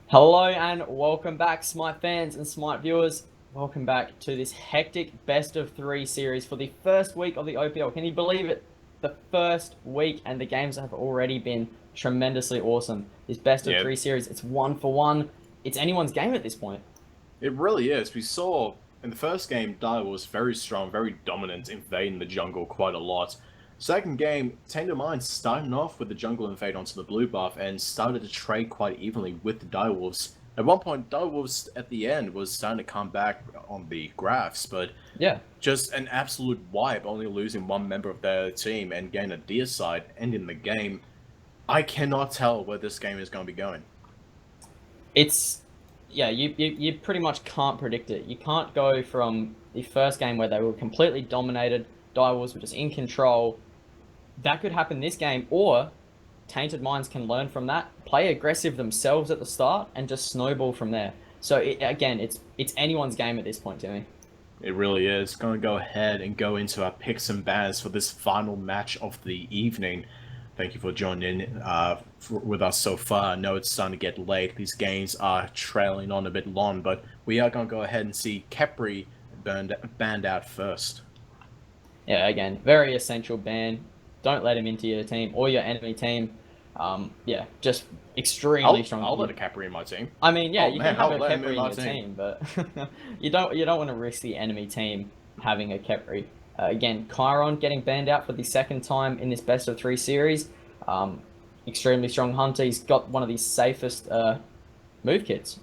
Hello and welcome back, Smite fans and Smite viewers. Welcome back to this hectic best of three series for the first week of the OPL. Can you believe it? The first week, and the games have already been tremendously awesome. This best of Yeah, three series, it's 1-for-1. It's anyone's game at this point. it really is. We saw in the first game, Dire was very strong, very dominant, invading the jungle quite a lot. Second game, Tainted starting off with the jungle invade onto the blue buff and started to trade quite evenly with the Direwolves. At one point, Direwolves at the end was starting to come back on the graphs, but Yeah, just an absolute wipe, only losing one member of their team and getting a deer side, ending the game. I cannot tell where this game is going to be going. it's yeah. You pretty much can't predict it. You can't go from the first game where they were completely dominated. Direwolves were just in control. That could happen this game, or Tainted Minds can learn from that, play aggressive themselves at the start, and just snowball from there. So again, it's anyone's game at this point, Timmy. It really is. Going to go ahead and go into our picks and bans for this final match of the evening. Thank you for joining in with us so far. I know it's starting to get late. These games are trailing on a bit long, but we are going to go ahead and see Kepri banned out first. Yeah, again, very essential ban. Don't let him into your team or your enemy team. Yeah, just extremely strong. I'll let a Kepri in my team. I mean, yeah, Oh you man, can have I'll a let him in Kepri in my your team. team, but you don't want to risk the enemy team having a Kepri. Again, Chiron getting banned out for the second time in this best of three series. Um, Extremely strong hunter. He's got one of the safest move kits.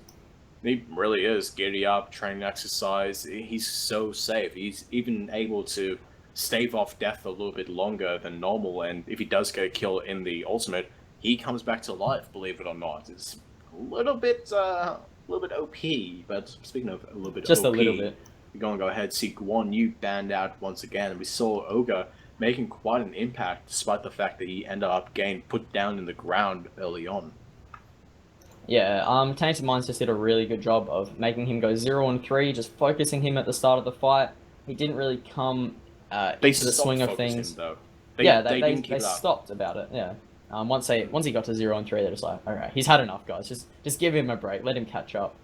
He really is. Giddy up, training exercise. He's so safe. He's even able to stave off death a little bit longer than normal, and if he does get a kill in the ultimate, he comes back to life, believe it or not. It's a little bit OP, but speaking of a little bit Just a OP, little bit. we're going to go ahead and see Guan Yu banned out once again. We saw Ogre making quite an impact, despite the fact that he ended up getting put down in the ground early on. Yeah, Tainted Minds just did a really good job of making him go 0-3, just focusing him at the start of the fight. He didn't really come They into the stopped swing of focusing things. though. Yeah, They didn't keep they it up. stopped about it. Yeah. Once he got to 0-3, they're just like, all right, he's had enough, guys. Just give him a break, let him catch up.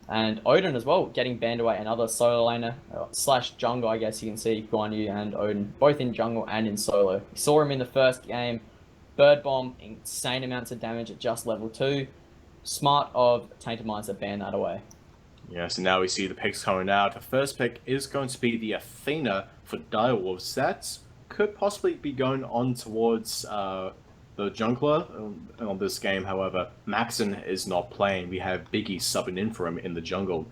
And Odin as well, getting banned away, another solo laner slash jungle. I guess you can see Guan Yu and Odin both in jungle and in solo. We saw him in the first game. Bird Bomb, insane amounts of damage at just level 2. Smart of Tainted Minds to ban that away. Yeah, so now we see the picks coming out. The first pick is going to be the Athena for Direwolves. That could possibly be going on towards the jungler on this game. However, Maxon is not playing. We have Biggie subbing in for him in the jungle.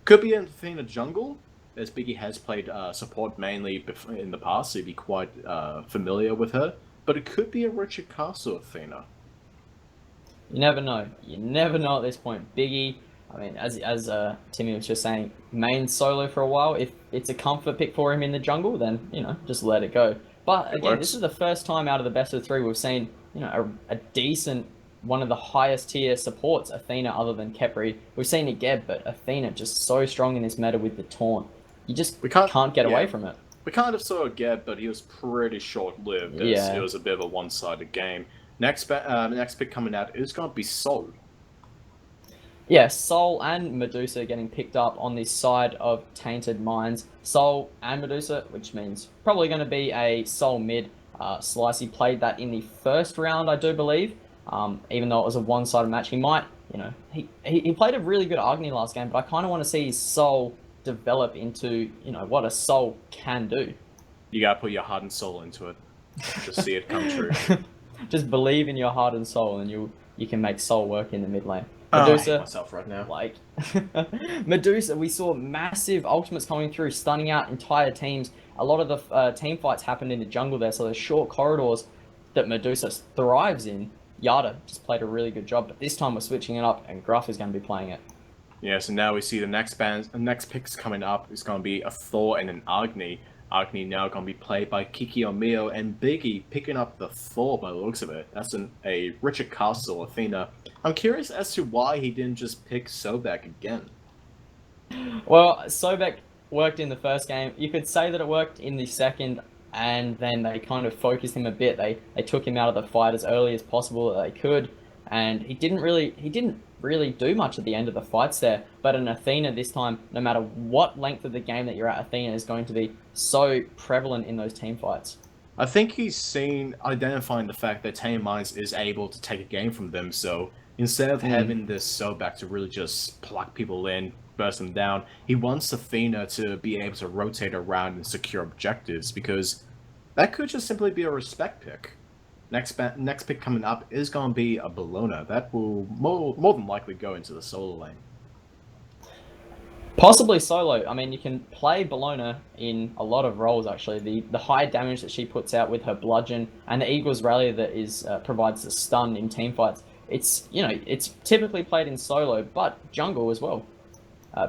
Could be an Athena jungle, as Biggie has played support mainly in the past, so he'd be quite familiar with her. But it could be a Richard Castle Athena. You never know. You never know at this point. Biggie, I mean, as Timmy was just saying, main solo for a while. If it's a comfort pick for him in the jungle, then just let it go. But again, this is the first time out of the best of three we've seen a decent, one of the highest tier supports Athena other than Kepri. We've seen it Geb, but Athena just so strong in this meta with the taunt. You just can't get away from it. We kind of saw Geb, but he was pretty short-lived. Yeah. It was a bit of a one-sided game. Next pick coming out is going to be Sol. Yeah, Soul and Medusa getting picked up on this side of Tainted Minds. Soul and Medusa, which means probably going to be a Soul mid. Slicey played that in the first round, I do believe. Even though it was a one-sided match, he might, he played a really good Agni last game, but I kind of want to see his Soul develop into, what a Soul can do. You gotta put your heart and soul into it. Just see it come true. Just believe in your heart and soul, and you can make Soul work in the mid lane. Medusa, Medusa, I hate myself right now. like Medusa, we saw massive ultimates coming through, stunning out entire teams. A lot of the team fights happened in the jungle there, so there's short corridors that Medusa thrives in. Yada just played a really good job, but this time we're switching it up, and Gruff is going to be playing it. Yeah, so now we see the next picks coming up is going to be a Thor and an Agni. Agni now going to be played by Kiki Omio, and Biggie picking up the Thor by the looks of it. That's a Richard Castle Athena. I'm curious as to why he didn't just pick Sobek again. Well, Sobek worked in the first game. You could say that it worked in the second, and then they kind of focused him a bit. They took him out of the fight as early as possible that they could, and he didn't really do much at the end of the fights there. But an Athena this time, no matter what length of the game that you're at, Athena is going to be so prevalent in those team fights. I think he's seen identifying the fact that Tainted Minds is able to take a game from them, so instead of having this Sobek to really just pluck people in, burst them down, he wants Athena to be able to rotate around and secure objectives, because that could just simply be a respect pick. Next pick coming up is going to be a Bologna. That will more than likely go into the solo lane. Possibly solo. I mean, you can play Bologna in a lot of roles, actually. The high damage that she puts out with her bludgeon and the Eagle's Rally that is provides the stun in team fights. It's, it's typically played in solo, but jungle as well.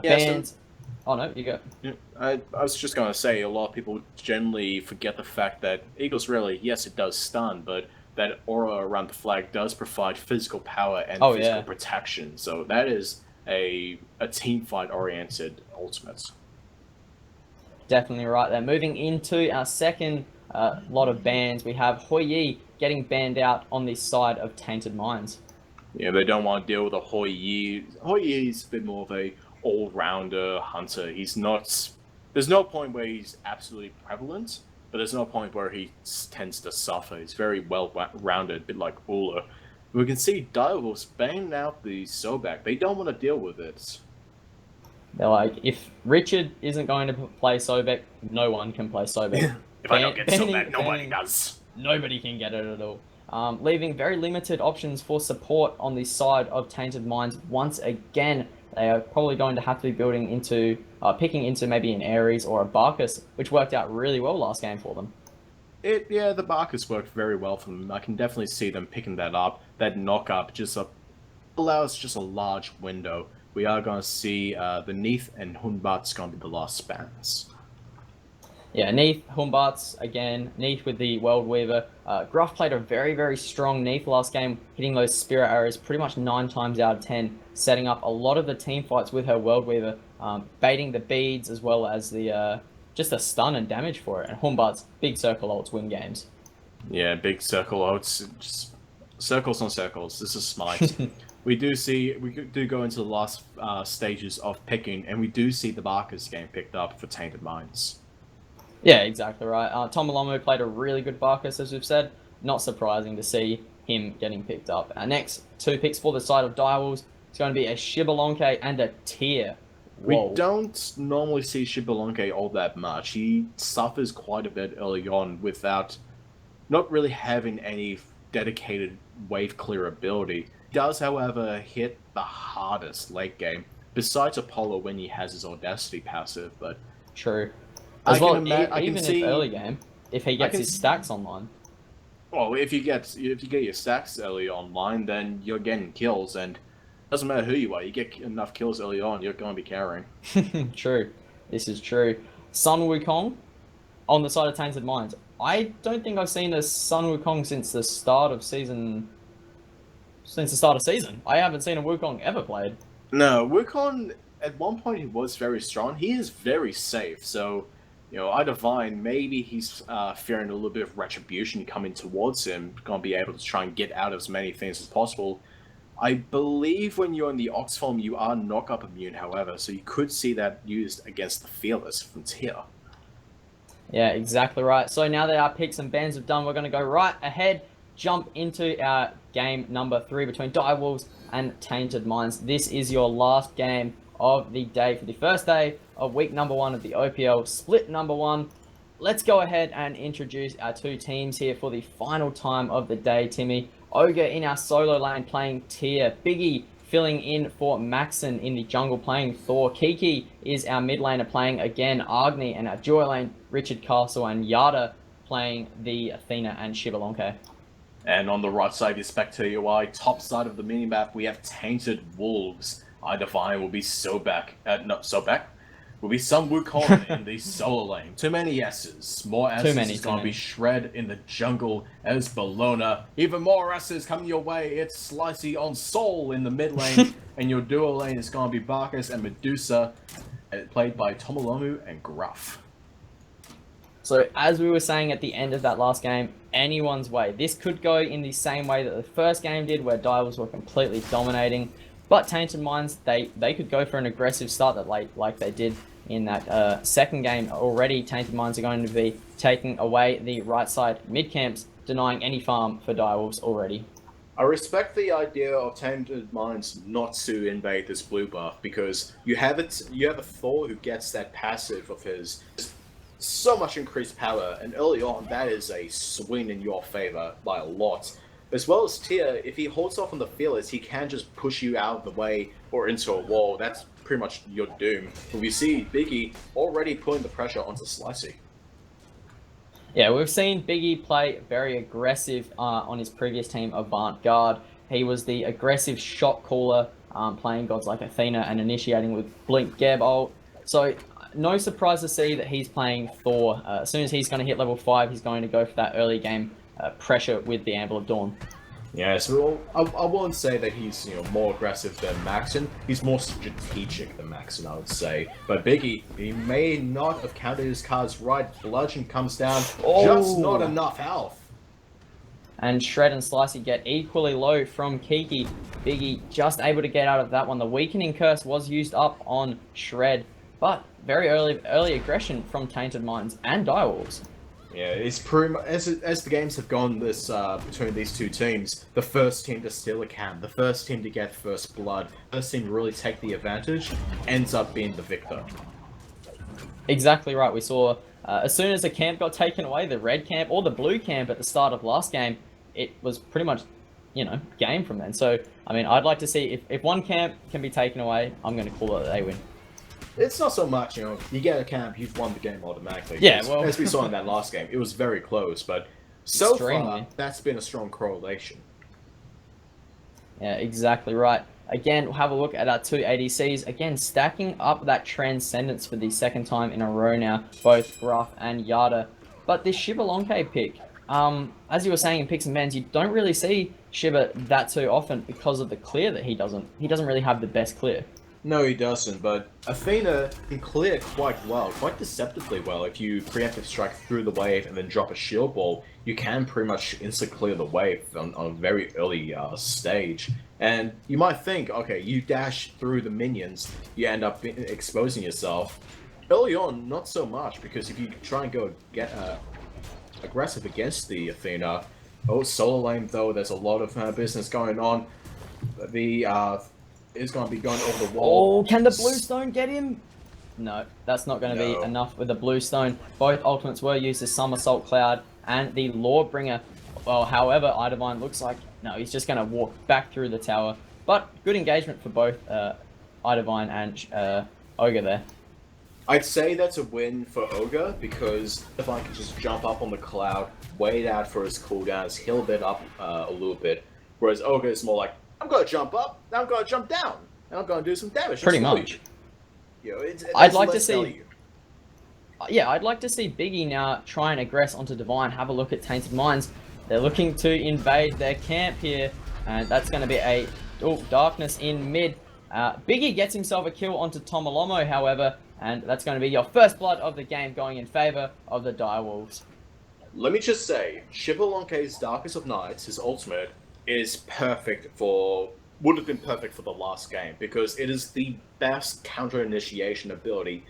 Bands... Oh, no, you go. Yeah, I was just going to say, a lot of people generally forget the fact that Eagle's Rally, yes, it does stun, but that aura around the flag does provide physical power and physical protection. So that is a team fight oriented ultimate. Definitely right there. Moving into our second lot of bans, we have Hou Yi getting banned out on this side of Tainted Minds. Yeah, they don't want to deal with a Hou Yi. Hou Yi is a bit more of a all-rounder hunter. He's not... There's no point where he's absolutely prevalent, but there's no point where he tends to suffer. He's very well-rounded, a bit like Ula. We can see Direwolves banning out the Sobek. They don't want to deal with it. They're like, if Richard isn't going to play Sobek, no one can play Sobek. If I don't get Sobek, nobody does. Nobody can get it at all. Leaving very limited options for support on the side of Tainted Minds. Once again, they are probably going to have to be building into, picking into maybe an Ares or a Barcus, which worked out really well last game for them. Yeah, the Barcus worked very well for them. I can definitely see them picking that up. That knock-up just allows just a large window. We are going to see the Neath and Hunbat's going to be the last spans. Yeah, Neath, Hunbat's again. Neath with the World Weaver. Gruff played a very, very strong Neath last game, hitting those Spirit Arrows pretty much 9 times out of 10, setting up a lot of the team fights with her World Weaver, baiting the beads as well as the just the stun and damage for it. And Hunbat's big circle ults win games. Yeah, big circle ults. Just circles on circles. This is Smite. we do go into the last stages of picking, and we do see the Barcus game picked up for Tainted Minds. Yeah, exactly right. Tomolomo played a really good Barcus, as we've said. Not surprising to see him getting picked up. Our next 2 picks for the side of Direwolves is going to be a Shibalonke and a Tyr. Whoa. We don't normally see Shibalonke all that much. He suffers quite a bit early on without not really having any dedicated wave clear ability. He does, however, hit the hardest late game, besides Apollo when he has his Audacity passive, but... True. As well, even if early game, if he gets his stacks online. Well, if you get your stacks early online, then you're getting kills, and doesn't matter who you are, you get enough kills early on, you're going to be carrying. True. This is true. Sun Wukong on the side of Tainted Minds. I don't think I've seen a Sun Wukong since the start of season. I haven't seen a Wukong ever played. No, Wukong, at one point he was very strong. He is very safe, so... I divine maybe he's fearing a little bit of retribution coming towards him, going to be able to try and get out of as many things as possible. I believe when you're in the Ox form, you are knock-up immune, however, so you could see that used against the Fearless from Tyr. Yeah, exactly right. So now that our picks and bans are done, we're going to go right ahead, jump into our game number 3 between Direwolves and Tainted Minds. This is your last game of the day for the first day of week number 1 of the OPL split number 1. Let's go ahead and introduce our 2 teams here for the final time of the day, Timmy. Ogre in our solo lane playing Tyr. Biggie filling in for Maxon in the jungle playing Thor. Kiki is our mid laner playing again Agni, and our duo lane Richard Castle and Yada playing the Athena and Shibalonke. And on the right side of your Spectre UI, top side of the minimap, we have Tainted Wolves. I define will be Sobek. Will be Sun Wukong in the solo lane. Too many S's. More S's is going to be Shred in the jungle as Bologna. Even more S's coming your way. It's Slicey on Soul in the mid lane. And your duo lane is going to be Barcus and Medusa, played by Tomolomu and Gruff. So as we were saying at the end of that last game, anyone's way. This could go in the same way that the first game did, where Direwolves were completely dominating. But Tainted Minds, they could go for an aggressive start that like they did in that second game already. Tainted Minds are going to be taking away the right side mid camps, denying any farm for Direwolves already. I respect the idea of Tainted Minds not to invade this blue buff because you have a Thor who gets that passive of his so much increased power, and early on that is a swing in your favor by a lot. As well as Tia, if he holds off on the feelers, he can just push you out of the way or into a wall. That's pretty much your doom. But we see Biggie already putting the pressure onto Slicey. Yeah, we've seen Biggie play very aggressive on his previous team, Avant-Garde. He was the aggressive shot caller, playing gods like Athena and initiating with Blink Geb ult. So no surprise to see that he's playing Thor. As soon as he's going to hit level 5, he's going to go for that early game pressure with the Anvil of Dawn. Yeah, so I won't say that he's more aggressive than Maxon. He's more strategic than Maxon, I would say. But Biggie, he may not have counted his cards right. Bludgeon comes down, just not enough health. And Shred and Slicey get equally low from Kiki. Biggie just able to get out of that one. The Weakening Curse was used up on Shred, but very early aggression from Tainted Minds and Direwolves. Yeah, it's pretty much, as the games have gone this between these two teams, the first team to steal a camp, the first team to get first blood, first team to really take the advantage, ends up being the victor. Exactly right. We saw as soon as a camp got taken away, the red camp or the blue camp at the start of last game, it was pretty much, game from then. So, I mean, I'd like to see if one camp can be taken away, I'm going to call it that they win. It's not so much, you get a camp, you've won the game automatically. Yeah, well, as we saw in that last game, it was very close, but so far, that's been a strong correlation. Yeah, exactly right. Again, we'll have a look at our two ADCs. Again, stacking up that Transcendence for the second time in a row now, both Gruff and Yada. But this Shibalonke pick, as you were saying in Picks and Bans, you don't really see Shiba that too often because of the clear that he doesn't really have the best clear. No, he doesn't, but Athena can clear quite well, quite deceptively well. If you preemptive strike through the wave and then drop a shield ball, you can pretty much insta-clear the wave on a very early stage. And you might think, okay, you dash through the minions, you end up exposing yourself. Early on, not so much, because if you try and go get aggressive against the Athena, solo lane though, there's a lot of business going on. The is going to be going over the wall. Oh, can the Bluestone get him? No, that's not going to be enough with the Bluestone. Both ultimates were used as Somersault Cloud and the Lawbringer. Well, however, Idivine looks like, no, he's just going to walk back through the tower. But good engagement for both Idivine and Ogre there. I'd say that's a win for Ogre because Idivine can just jump up on the cloud, wait out for his cooldowns, heal it up a little bit. Whereas Ogre is more like, I'm going to jump up, now I'm going to jump down, and I'm going to do some damage. Pretty much. I'd like to see... Yeah, I'd like to see Biggie now try and aggress onto Divine. Have a look at Tainted Minds. They're looking to invade their camp here, and that's going to be a darkness in mid. Biggie gets himself a kill onto Tomolomo, however, and that's going to be your first blood of the game going in favor of the Direwolves. Let me just say, Shibalonke's Darkest of Nights, his ultimate, is would have been perfect for the last game because it is the best counter initiation ability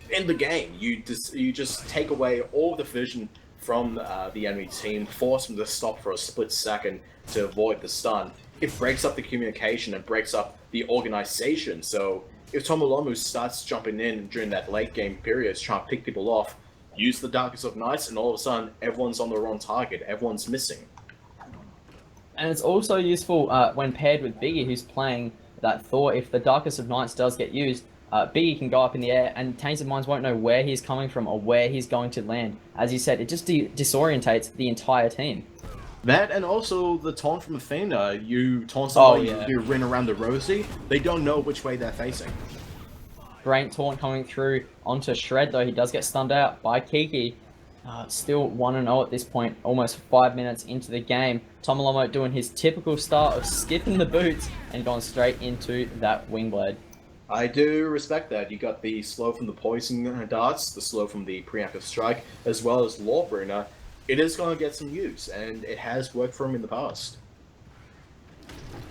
in the game. You just take away all the vision from the enemy team, force them to stop for a split second to avoid the stun. It breaks up the communication and breaks up the organization. So if Tomolomu starts jumping in during that late game period, trying to pick people off, use the Darkest of Nights, and all of a sudden everyone's on the wrong target, everyone's missing. And it's also useful when paired with Biggie, who's playing that Thor. If the Darkest of Nights does get used, Biggie can go up in the air, and Tainted Minds won't know where he's coming from or where he's going to land. As you said, it just disorientates the entire team. That, and also the taunt from Athena. You taunt somebody, you ring around the rosy, they don't know which way they're facing. Great taunt coming through onto Shred, though. He does get stunned out by Kiki. Still 1-0 at this point, almost 5 minutes into the game. Tomolomo doing his typical start of skipping the boots and going straight into that Wingblade. I do respect that. You got the slow from the poison darts, the slow from the preemptive strike, as well as Lawbringer. It is going to get some use, and it has worked for him in the past.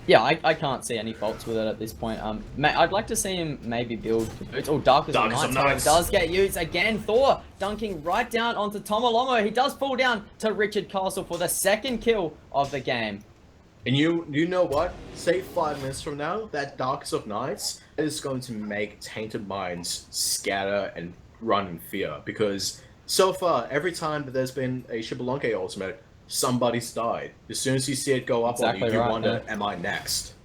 Yeah, I can't see any faults with it at this point. I'd like to see him maybe build the boots. Oh, Darkest of Nights, however, does get used again. Thor dunking right down onto Tomolomo. He does fall down to Richard Castle for the second kill of the game. And you know what? Say 5 minutes from now, that Darkest of Nights is going to make Tainted Minds scatter and run in fear. Because so far, every time that there's been a Shibbolunke ultimate, somebody's died. As soon as you see it go up Exactly on you, you right, wonder, yeah. am I next?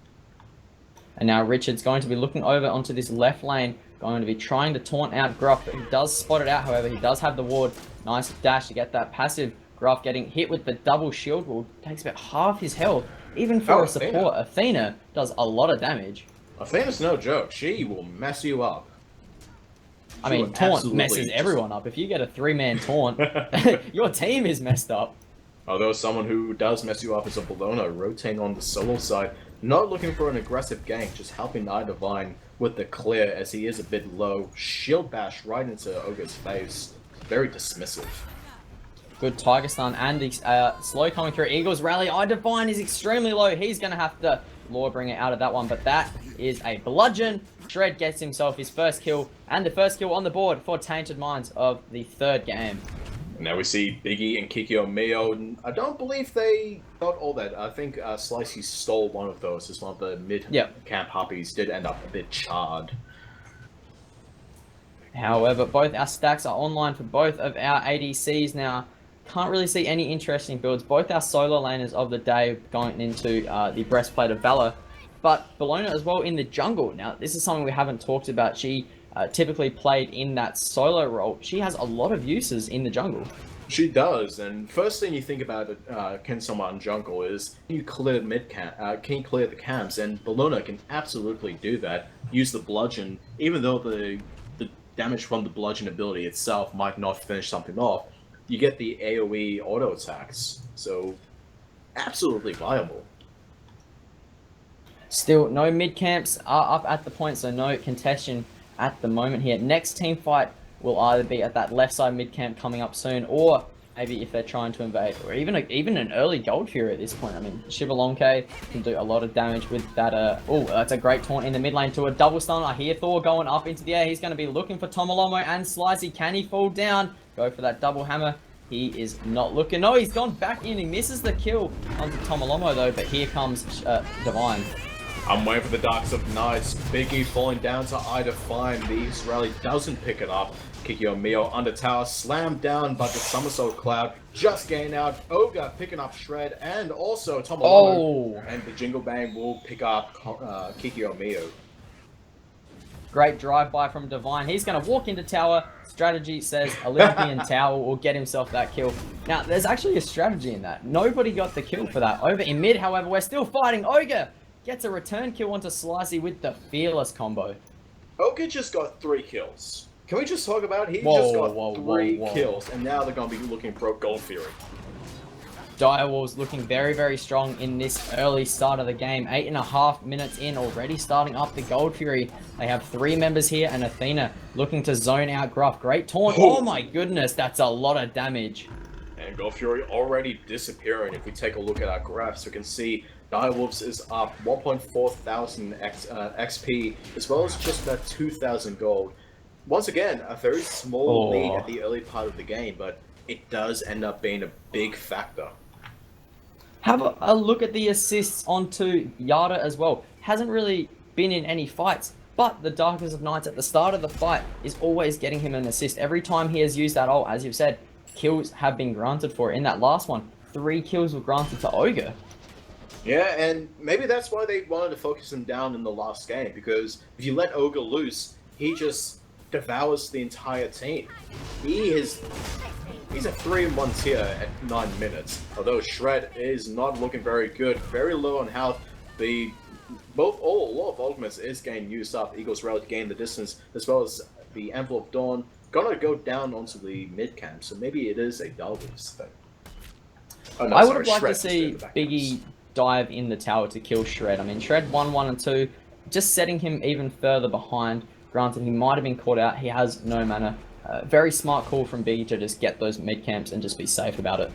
And now Richard's going to be looking over onto this left lane, going to be trying to taunt out Gruff, but he does spot it out, however. He does have the ward. Nice dash to get that passive. Gruff getting hit with the double shield wall. Takes about half his health. Even for a support, Athena does a lot of damage. Athena's no joke. She will mess you up. I mean, taunt messes everyone up. If you get a 3-man taunt, your team is messed up. Although someone who does mess you up is a Bologna, rotating on the solo side, not looking for an aggressive gank, just helping Divine with the clear as he is a bit low. Shield bash right into Ogre's face. Very dismissive. Good Tiger Stun and the slow coming through. Eagles rally. Divine is extremely low. He's going to have to bring it out of that one, but that is a bludgeon. Shred gets himself his first kill, and the first kill on the board for Tainted Minds of the third game. Now we see Biggie and Kikyo Mio. I don't believe they got all that. I think Slicey stole one of those as one of the mid-camp huppies did end up a bit charred. However, both our stacks are online for both of our ADCs now. Can't really see any interesting builds. Both our solo laners of the day going into the Breastplate of Valor. But Bologna as well in the jungle. Now, this is something we haven't talked about. She typically played in that solo role. She has a lot of uses in the jungle. She does, and first thing you think about can someone jungle is, can you clear can you clear the camps? And Bologna can absolutely do that. Use the bludgeon, even though the damage from the bludgeon ability itself might not finish something off. You get the AoE auto attacks, so absolutely viable. Still, no mid camps are up at the point, so no contestation at the moment here. Next team fight will either be at that left side mid camp coming up soon, or maybe if they're trying to invade, or even an early Gold Fury at this point. I mean, Shibbolunke can do a lot of damage with that. Oh, that's a great taunt in the mid lane to a double stun. I hear Thor going up into the air. He's going to be looking for Tomolomo and Slicey. Can he fall down? Go for that double hammer. He is not looking. No, he's gone back in. He misses the kill onto Tomolomo though, but here comes Divine. I'm waiting for the Darks of Nights. Biggie falling down to Divine. The Israeli doesn't pick it up. Kikyo Mio under tower, slammed down, but the Somersault Cloud just gain out. Ogre picking up Shred, and also Tomolomo. Oh. And the Jingle Bang will pick up Kikyo Mio. Great drive-by from Divine. He's going to walk into tower. Strategy says Olympian Tower will get himself that kill. Now, there's actually a strategy in that. Nobody got the kill for that. Over in mid, however, we're still fighting. Ogre gets a return kill onto Slicey with the Fearless combo. Ogre just got 3 kills. Can we just talk about it? He just got 3 kills, and now they're going to be looking for a Gold Fury. Direwolves looking very, very strong in this early start of the game. 8.5 minutes in, already starting up the Gold Fury. They have 3 members here, and Athena looking to zone out Gruff. Great taunt. Oh my goodness, that's a lot of damage. And Gold Fury already disappearing. If we take a look at our graphs, we can see Direwolves is up 1.4 thousand XP, as well as just about 2,000 gold. Once again, a very small lead at the early part of the game, but it does end up being a big factor. Have a look at the assists onto Yada as well. Hasn't really been in any fights, but the Darkest of Nights at the start of the fight is always getting him an assist. Every time he has used that ult, as you've said, kills have been granted for it. In that last one, 3 kills were granted to Ogre. Yeah, and maybe that's why they wanted to focus him down in the last game, because if you let Ogre loose, he just devours the entire team. He's a 3-1 tier at 9 minutes, although Shred is not looking very good, very low on health. A lot of ultimates is getting used up. Eagles Rally to gain the distance, as well as the Envelope Dawn gonna go down onto the mid camp, so maybe it is a Dalvus thing. Oh, no, I would have liked to see Biggie dive in the tower to kill Shred. I mean, Shred 1, 1, and 2. just setting him even further behind. Granted, he might have been caught out. He has no mana. Very smart call from Biggie to just get those mid camps and just be safe about it.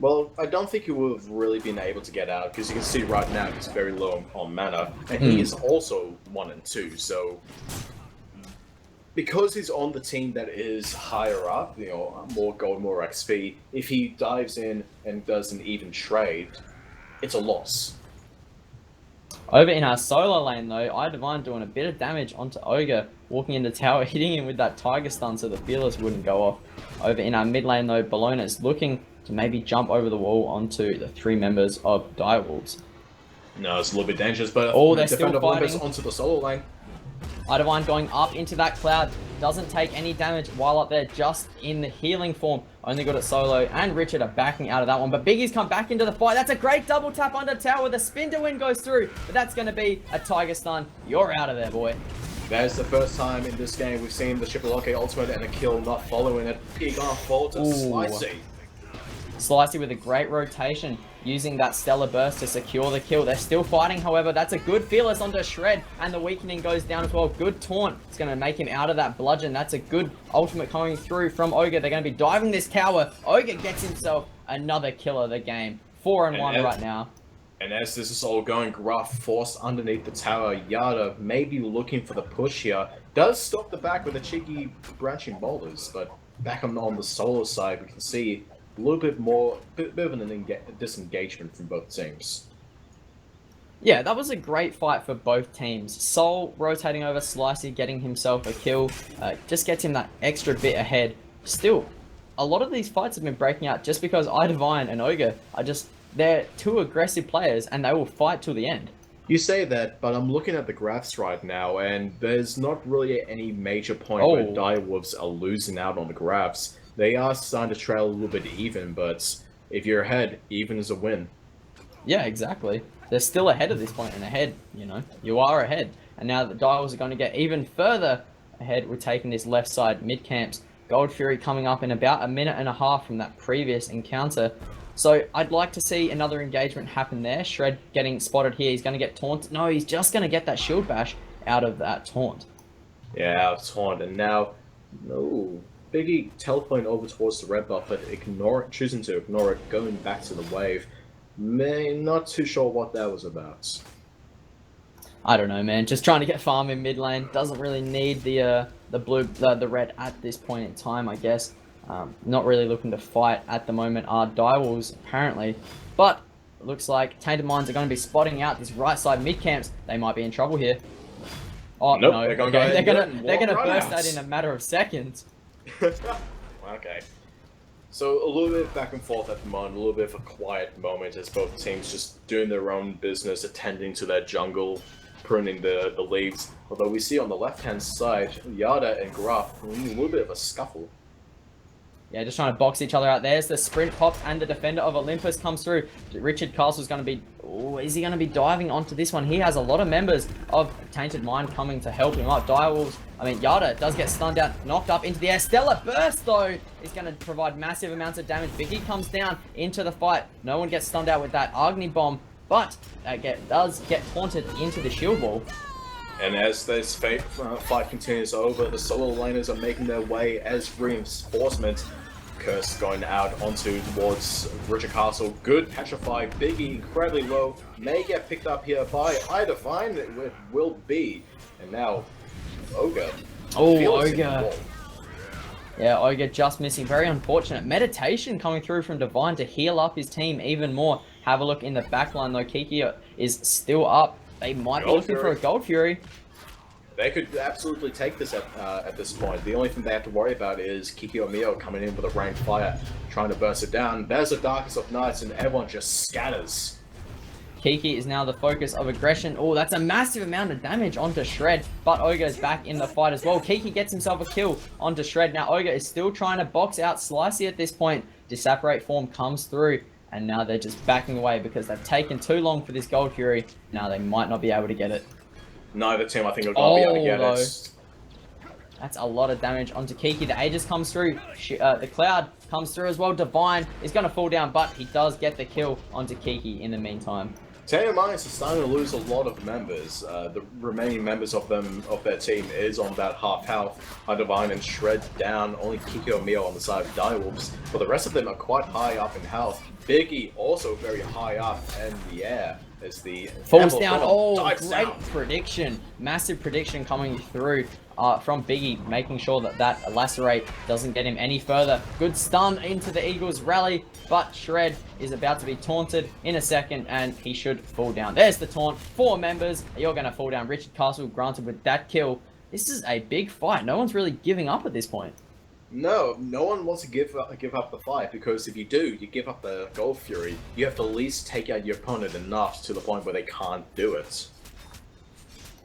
Well, I don't think he would have really been able to get out, because you can see right now he's very low on mana, and he is also 1 and 2, so because he's on the team that is higher up, you know, more gold, more XP, if he dives in and does an even trade, it's a loss. Over in our solo lane though, iDivine doing a bit of damage onto Ogre, walking into tower, hitting him with that Tiger Stun so the Fearless wouldn't go off. Over in our mid lane though, Bologna is looking to maybe jump over the wall onto the 3 members of Direwolves. No, it's a little bit dangerous, but they're still fighting. Onto the solo lane. iDivine going up into that cloud, doesn't take any damage while up there, just in the healing form. Only got it solo, and Richard are backing out of that one. But Biggie's come back into the fight. That's a great double tap under tower. The spin to win goes through, but that's going to be a Tiger Stun. You're out of there, boy. That is the first time in this game we've seen the Shipaloke ultimate and a kill not following it. He gonna fall to Slicey. Slicey with a great rotation, using that Stellar Burst to secure the kill. They're still fighting, however. That's a good Fearless onto Shred, and the weakening goes down as well. Good taunt. It's going to make him out of that bludgeon. That's a good ultimate coming through from Ogre. They're going to be diving this tower. Ogre gets himself another kill of the game. 4 and 1 right now. And as this is all going, Gruff forced underneath the tower. Yada maybe looking for the push here. Does stop the back with a cheeky branching boulders, but back on the solo side, we can see a little bit more, bit of an disengagement from both teams. Yeah, that was a great fight for both teams. Soul rotating over Slicey, getting himself a kill, just gets him that extra bit ahead. Still, a lot of these fights have been breaking out just because iDivine and Ogre are they're 2 aggressive players and they will fight till the end. You say that, but I'm looking at the graphs right now, and there's not really any major point where Direwolves are losing out on the graphs. They are starting to trail a little bit even, but if you're ahead, even is a win. Yeah, exactly. They're still ahead at this point, and ahead, you know, you are ahead. And now the Direwolves are going to get even further ahead. We're taking this left side mid camps. Gold Fury coming up in about a minute and a half from that previous encounter. So I'd like to see another engagement happen there. Shred getting spotted here. He's going to get taunted. No, he's just going to get that shield bash out of that taunt. Yeah, out of taunt, and now, no. Biggie teleporting over towards the red buff, but choosing to ignore it, going back to the wave. Not too sure what that was about. I don't know, man. Just trying to get farm in mid lane. Doesn't really need the red at this point in time, I guess. Not really looking to fight at the moment are Direwolves, apparently. But it looks like Tainted Minds are going to be spotting out this right side mid camps. They might be in trouble here. Oh nope, no, they're going to burst that in a matter of seconds. Okay. So a little bit back and forth at the moment, a little bit of a quiet moment as both teams just doing their own business, attending to their jungle, pruning the leaves. Although we see on the left-hand side, Yada and Gruff a little bit of a scuffle. Yeah, just trying to box each other out. There's the sprint pop, and the Defender of Olympus comes through. Richard Castle's going to be... Oh, is he going to be diving onto this one? He has a lot of members of Tainted Mind coming to help him up. Yada does get stunned down, knocked up into the air. Stellar Burst, though, is going to provide massive amounts of damage. Biggie comes down into the fight. No one gets stunned out with that Agni Bomb, but that does get taunted into the shield wall. And as this fight continues over, the solo laners are making their way as reinforcement. Curse going out towards Richard Castle. Good petrify. Biggie incredibly low. May get picked up here by iDivine. It will be. And now, Ogre. Oh, Ogre. Yeah, Ogre just missing. Very unfortunate. Meditation coming through from Divine to heal up his team even more. Have a look in the backline though. Kiki is still up. They might be looking for a Gold Fury. They could absolutely take this at this point. The only thing they have to worry about is Kiki or Mio coming in with a rain fire, trying to burst it down. There's the Darkest of Nights, and everyone just scatters. Kiki is now the focus of aggression. Oh, that's a massive amount of damage onto Shred, but Ogre's back in the fight as well. Kiki gets himself a kill onto Shred. Now Ogre is still trying to box out Slicey at this point. Disapparate form comes through, and now they're just backing away because they've taken too long for this Gold Fury. Now they might not be able to get it. Neither team, I think, are going to be able to get it. That's a lot of damage onto Kiki. The Aegis comes through. The Cloud comes through as well. Divine is going to fall down, but he does get the kill onto Kiki in the meantime. Tainted Minds is starting to lose a lot of members. The remaining members of their team is on about half health. Divine and Shred down, only Kiki O'Meal on the side of Direwolves, but the rest of them are quite high up in health. Biggie also very high up in the air as the falls down. Oh, great down. prediction. Massive prediction coming through from Biggie, making sure that Lacerate doesn't get him any further. Good stun into the Eagles rally, but Shred is about to be taunted in a second, and he should fall down. There's the taunt. 4 members. You're going to fall down. Richard Castle granted with that kill. This is a big fight. No one's really giving up at this point. No one wants to give up the fight, because if you do, you give up the Gold Fury. You have to at least take out your opponent enough to the point where they can't do it.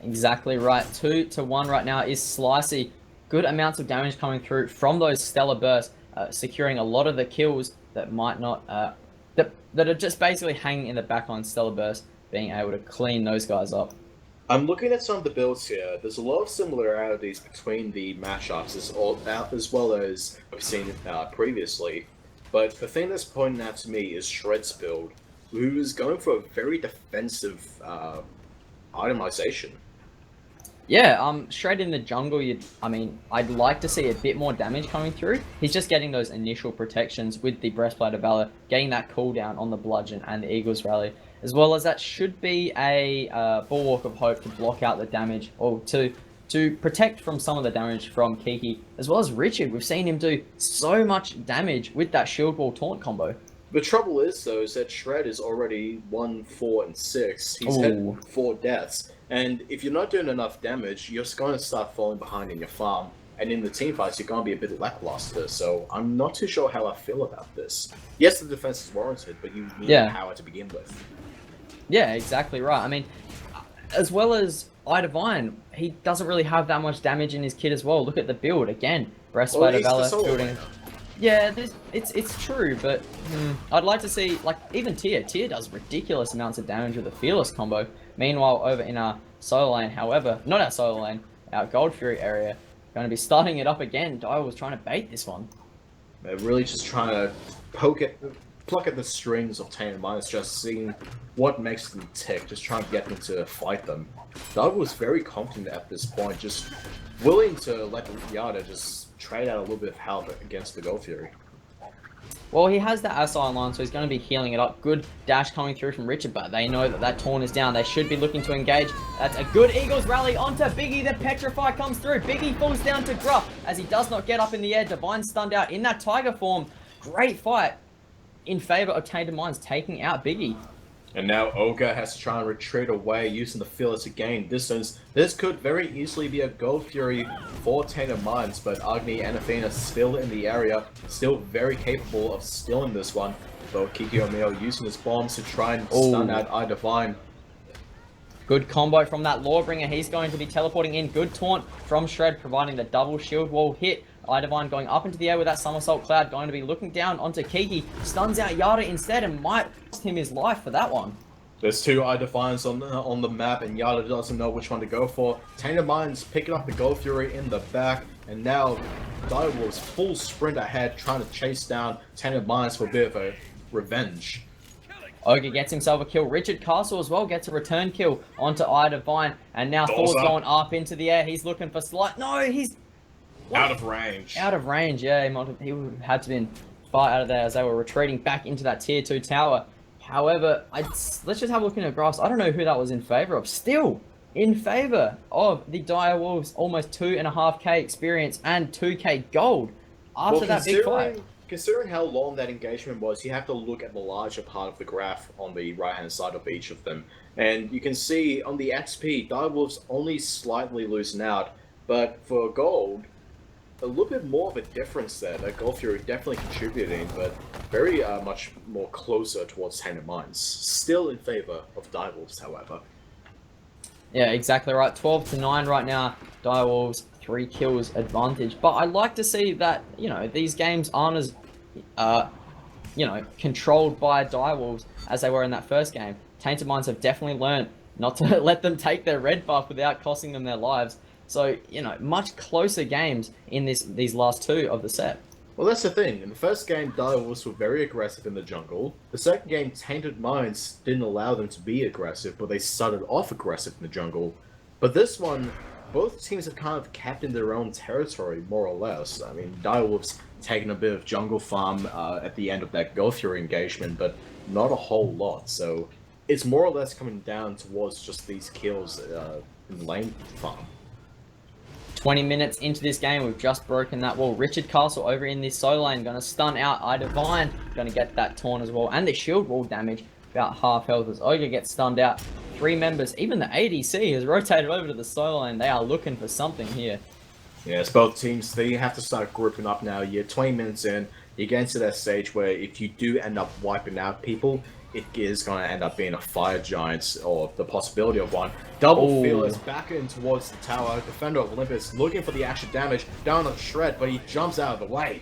Exactly right. 2-1 right now is Slicey. Good amounts of damage coming through from those Stellar Bursts, securing a lot of the kills that might not, that are just basically hanging in the backline. Stellar Burst being able to clean those guys up. I'm looking at some of the builds here. There's a lot of similarities between the matchups, as well as we've seen previously. But the thing that's pointing out to me is Shred's build, who is going for a very defensive itemization. Yeah, Shred in the jungle, I'd like to see a bit more damage coming through. He's just getting those initial protections with the Breastplate of Valor, getting that cooldown on the Bludgeon and the Eagles Rally, as well as that should be a Bulwark of Hope to block out the damage, or to protect from some of the damage from Kiki, as well as Richard. We've seen him do so much damage with that Shield Wall Taunt combo. The trouble is, though, is that Shred is already 1, 4, and 6. He's had 4 deaths. And if you're not doing enough damage, you're going to start falling behind in your farm. And in the team fights, you're going to be a bit lackluster. So I'm not too sure how I feel about this. Yes, the defense is warranted, but you need power to begin with. Yeah, exactly right. I mean, as well as Divine, he doesn't really have that much damage in his kit as well. Look at the build. Again, Breastplate of Valor building. Yeah, it's true, but I'd like to see, like, even Tyr does ridiculous amounts of damage with the Fearless combo. Meanwhile, over in our solo lane, however, not our solo lane, our Gold Fury area, going to be starting it up again. Dio was trying to bait this one. They're really just trying to pluck at the strings of Tainted Minds, just seeing what makes them tick, just trying to get them to fight them. Dio was very confident at this point, just willing to let Yada just trade out a little bit of health against the Gold Fury. Well, he has that Asile line, so he's going to be healing it up. Good dash coming through from Richard, but they know that taunt is down. They should be looking to engage. That's a good Eagles rally onto Biggie. The Petrify comes through. Biggie falls down to Gruff as he does not get up in the air. Divine stunned out in that Tiger form. Great fight in favor of Tainted Minds, taking out Biggie. And now Ogre has to try and retreat away using the Fearless to gain distance. This could very easily be a Gold Fury for Tainted Minds, but Agni and Athena still in the area, still very capable of stealing this one. Though Kiki O'Meal using his bombs to try and stun out Divine. Good combo from that Lawbringer. He's going to be teleporting in. Good taunt from Shred, providing the double shield wall hit. Divine going up into the air with that Somersault Cloud, going to be looking down onto Kiki. Stuns out Yada instead and might cost him his life for that one. There's 2 Divines on the map, and Yada doesn't know which one to go for. Tainted Minds picking up the Gold Fury in the back, and now Direwolves full sprint ahead, trying to chase down Tainted Minds for a bit of a revenge. Ogre gets himself a kill. Richard Castle as well gets a return kill onto Divine, and now Thor's going up into the air. He's looking for slight. No, he's out of range. Out of range, yeah. He would have had to been far out of there as they were retreating back into that tier 2 tower. However, let's just have a look in the graphs. I don't know who that was in favor of. Still in favor of the Dire Wolves, almost 2.5k experience and 2k gold after that big fight. Considering how long that engagement was, you have to look at the larger part of the graph on the right-hand side of each of them. And you can see on the XP, Dire Wolves only slightly losing out, but for gold, a little bit more of a difference there. That Gold Fury definitely contributing, but very much more closer towards Tainted Minds. Still in favor of Direwolves, however. Yeah, exactly right. 12-9 right now. Direwolves 3 kills advantage. But I like to see that, these games aren't as, controlled by Direwolves as they were in that first game. Tainted Minds have definitely learned not to let them take their red buff without costing them their lives. So, much closer games in these last 2 of the set. Well, that's the thing. In the first game, Direwolves were very aggressive in the jungle. The second game, Tainted Minds didn't allow them to be aggressive, but they started off aggressive in the jungle. But this one, both teams have kind of kept in their own territory, more or less. I mean, Direwolves taking a bit of jungle farm at the end of that Go Fury engagement, but not a whole lot. So it's more or less coming down towards just these kills in lane farm. 20 minutes into this game, we've just broken that wall. Richard Castle over in this solo lane, going to stun out iDivine, going to get that taunt as well. And the shield wall damage, about half health as Ogre gets stunned out. 3 members, even the ADC has rotated over to the solo lane. They are looking for something here. Yes, both teams, they have to start grouping up now. You're 20 minutes in, you get into that stage where if you do end up wiping out people, it is going to end up being a fire giant, or the possibility of one. Double Fearless back in towards the tower. Defender of Olympus looking for the action damage down on Shred, but he jumps out of the way.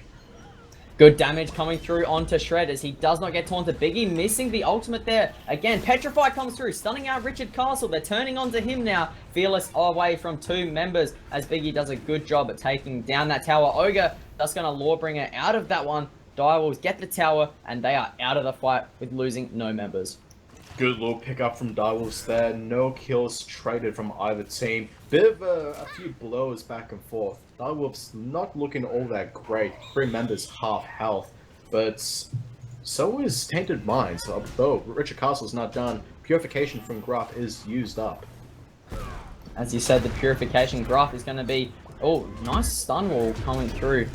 Good damage coming through onto Shred as he does not get taunted. Biggie missing the ultimate there. Again, Petrify comes through, stunning out Richard Castle. They're turning onto him now. Fearless away from 2 members as Biggie does a good job at taking down that tower. Ogre that's going to Lawbringer out of that one. Direwolves get the tower, and they are out of the fight with losing no members. Good little pickup from Direwolves there. No kills traded from either team. Bit of a few blows back and forth. Direwolves not looking all that great. 3 members half health, but so is Tainted Minds. Although Richard Castle's not done, Purification from Gruff is used up. As you said, the Purification Gruff is going to be... Oh, nice stun wall coming through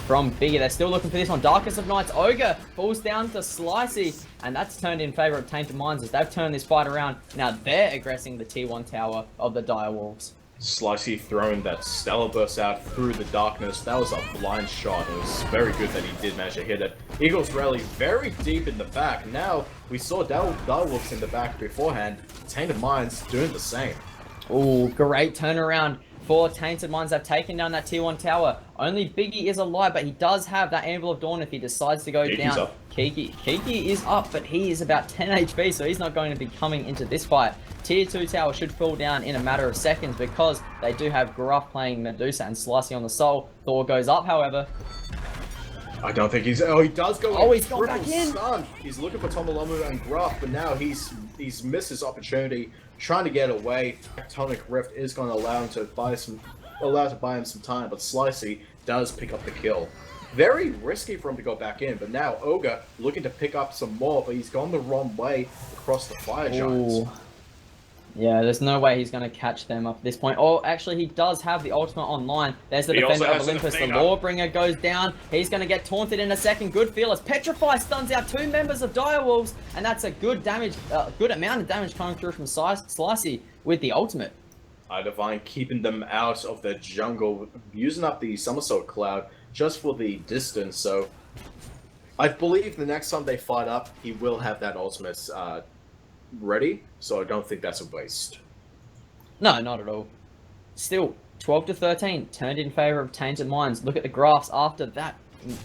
from Biggie. They're still looking for this one. Darkest of Nights, Ogre falls down to Slicey, and that's turned in favor of Tainted Minds as they've turned this fight around. Now they're aggressing the T1 tower of the Direwolves. Slicey throwing that Stellar Burst out through the darkness. That was a blind shot. It was very good that he did manage to hit it. Eagles Rally very deep in the back. Now, we saw Direwolves in the back beforehand. Tainted Minds doing the same. Oh, great turnaround for Tainted Minds. Have taken down that T1 tower. Only Biggie is alive, but he does have that Anvil of Dawn if he decides to go Kiki's down. up. Kiki is up, but he is about 10 HP, so he's not going to be coming into this fight. Tier 2 tower should fall down in a matter of seconds because they do have Gruff playing Medusa and Slicey on the soul. Thor goes up, however. I don't think he's... Oh, he does go in. Oh, he's gone back in. Stun. He's looking for Tomolomu and Gruff, but now he's missed his opportunity, trying to get away. Tectonic Rift is going to allow him to buy some time, but Slicey does pick up the kill. Very risky for him to go back in, but now Ogre looking to pick up some more, but he's gone the wrong way across the fire giants. Yeah, there's no way he's going to catch them up at this point. Oh, actually, he does have the ultimate online. There's the Defender of Olympus. The Lawbringer goes down. He's going to get taunted in a second. Good Fearless. Petrify stuns out 2 members of Direwolves, and that's a good damage, good amount of damage coming through from Slicey with the ultimate. iDivine keeping them out of the jungle, using up the Somersault Cloud just for the distance, so I believe the next time they fight up, he will have that ultimate ready, so I don't think that's a waste. No, not at all. Still, 12 to 13, turned in favor of Tainted Minds. Look at the graphs after that.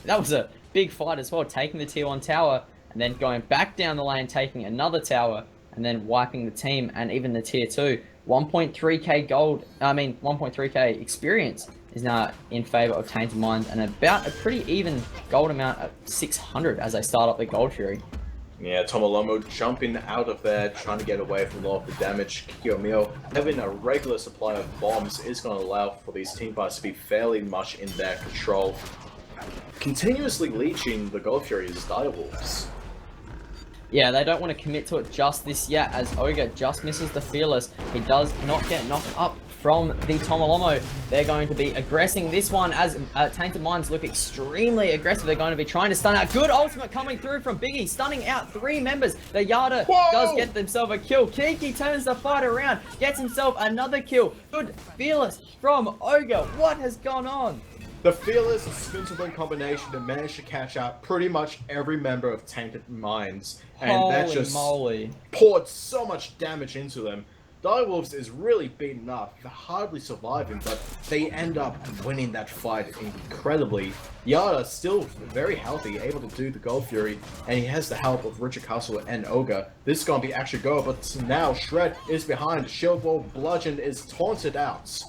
That was a big fight as well, taking the tier 1 tower, and then going back down the lane, taking another tower, and then wiping the team, and even the tier 2. 1.3k gold, 1.3k experience is now in favor of Tainted Minds, and about a pretty even gold amount of 600 as they start up the Gold Fury. Yeah, Tomolomo jumping out of there, trying to get away from all of the damage. Kikyo having a regular supply of bombs is going to allow for these team fights to be fairly much in their control. Continuously leeching the Gold Fury is Direwolves. Yeah, they don't want to commit to it just this yet, as Ogre just misses the Fearless. He does not get knocked up from the Tomolomo. They're going to be aggressing this one as Tainted Minds look extremely aggressive. They're going to be trying to stun out. Good ultimate coming through from Biggie, stunning out 3 members. The Yada does get themselves a kill. Kiki turns the fight around, gets himself another kill. Good Fearless from Ogre. What has gone on? The Fearless Spin-to-Win combination that managed to catch out pretty much every member of Tainted Minds. And that just poured so much damage into them. Direwolves is really beaten up, hardly surviving, but they end up winning that fight incredibly. Yada still very healthy, able to do the Gold Fury, and he has the help of Richard Castle and Ogre. This is going to be actually go, but now Shred is behind. Shield Wall Bludgeon is taunted out.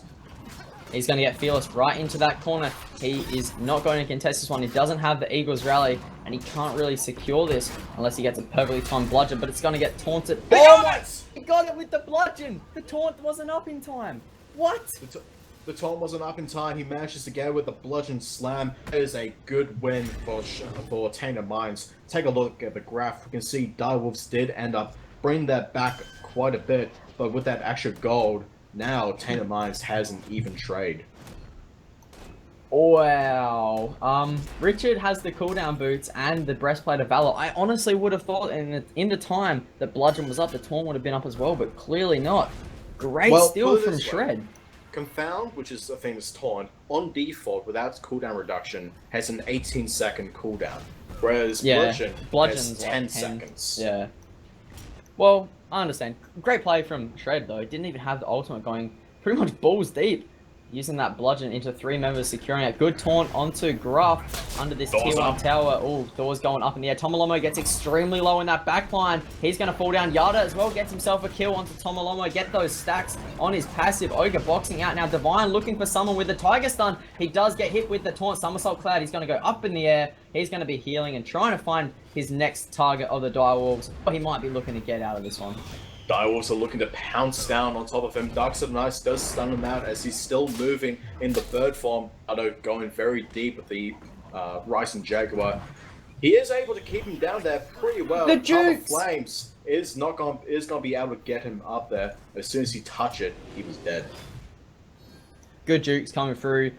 He's going to get Fearless right into that corner. He is not going to contest this one. He doesn't have the Eagles rally, and he can't really secure this unless he gets a perfectly timed bludgeon, but it's going to get taunted. Oh my! He got it with the bludgeon! The taunt wasn't up in time. What? The taunt wasn't up in time. He manages to get it with the bludgeon slam. It is a good win for Tainted Minds. Take a look at the graph. We can see Direwolves did end up bringing that back quite a bit, but with that extra gold, now Tainted Minds has an even trade. Wow. Richard has the cooldown boots and the breastplate of valor. I honestly would have thought in the time that bludgeon was up, the taunt would have been up as well, but clearly not. Great steal from Shred. Confound, which is a famous taunt, on default, without its cooldown reduction, has an 18-second cooldown. Whereas Bludgeon's has 10 seconds. Yeah. Well, I understand. Great play from Shred, though. Didn't even have the ultimate going pretty much balls deep. Using that bludgeon into 3 members, securing a good taunt onto Gruff under this tier 1 tower. Oh, Thor's going up in the air. Tomolomo gets extremely low in that backline. He's going to fall down. Yada as well gets himself a kill onto Tomolomo. Get those stacks on his passive. Ogre boxing out now. Divine looking for someone with the Tiger Stun. He does get hit with the taunt. Somersault Cloud. He's going to go up in the air. He's going to be healing and trying to find his next target of the Direwolves. But he might be looking to get out of this one. Direwolves are looking to pounce down on top of him. Dark Side of Nice does stun him out as he's still moving in the bird form, although going very deep with the Rising Jaguar. He is able to keep him down there pretty well. The Jukes! Flames is going to be able to get him up there. As soon as he touch it, he was dead. Good Jukes coming through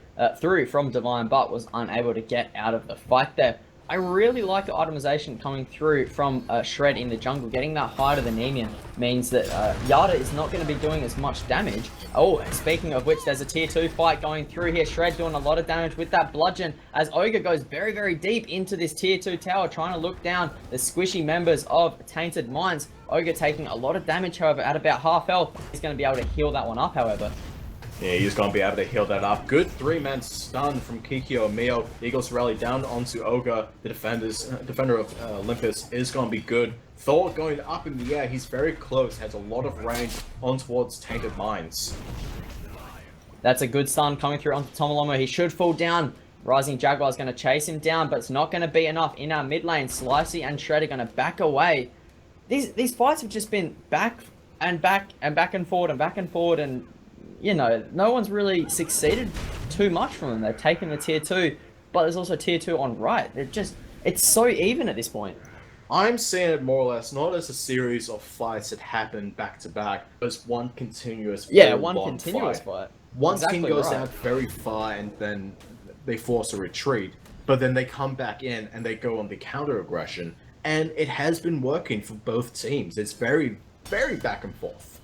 from Divine, but was unable to get out of the fight there. I really like the itemization coming through from Shred in the jungle. Getting that high to the Nemean means that Yada is not going to be doing as much damage. Oh, speaking of which, there's a tier 2 fight going through here. Shred doing a lot of damage with that bludgeon as Ogre goes very, very deep into this tier 2 tower, trying to look down the squishy members of Tainted Minds. Ogre taking a lot of damage, however, at about half health. He's going to be able to heal that one up, however. Yeah, he's going to be able to heal that up. Good 3-man stun from Kikyo Mio. Eagles rally down onto Ogre. The defender of Olympus is going to be good. Thor going up in the air. He's very close. Has a lot of range on towards Tainted Minds. That's a good stun coming through onto Tomolomo. He should fall down. Rising Jaguar is going to chase him down, but it's not going to be enough in our mid lane. Slicey and Shred are going to back away. These fights have just been back and back and back and forward and back and forward, and you know, no one's really succeeded too much from them. They've taken the tier 2, but there's also tier 2 on right. It's so even at this point. I'm seeing it more or less not as a series of fights that happen back to back, but as one continuous fight. One team goes out very far and then they force a retreat, but then they come back in and they go on the counter aggression, and it has been working for both teams. It's very, very back and forth.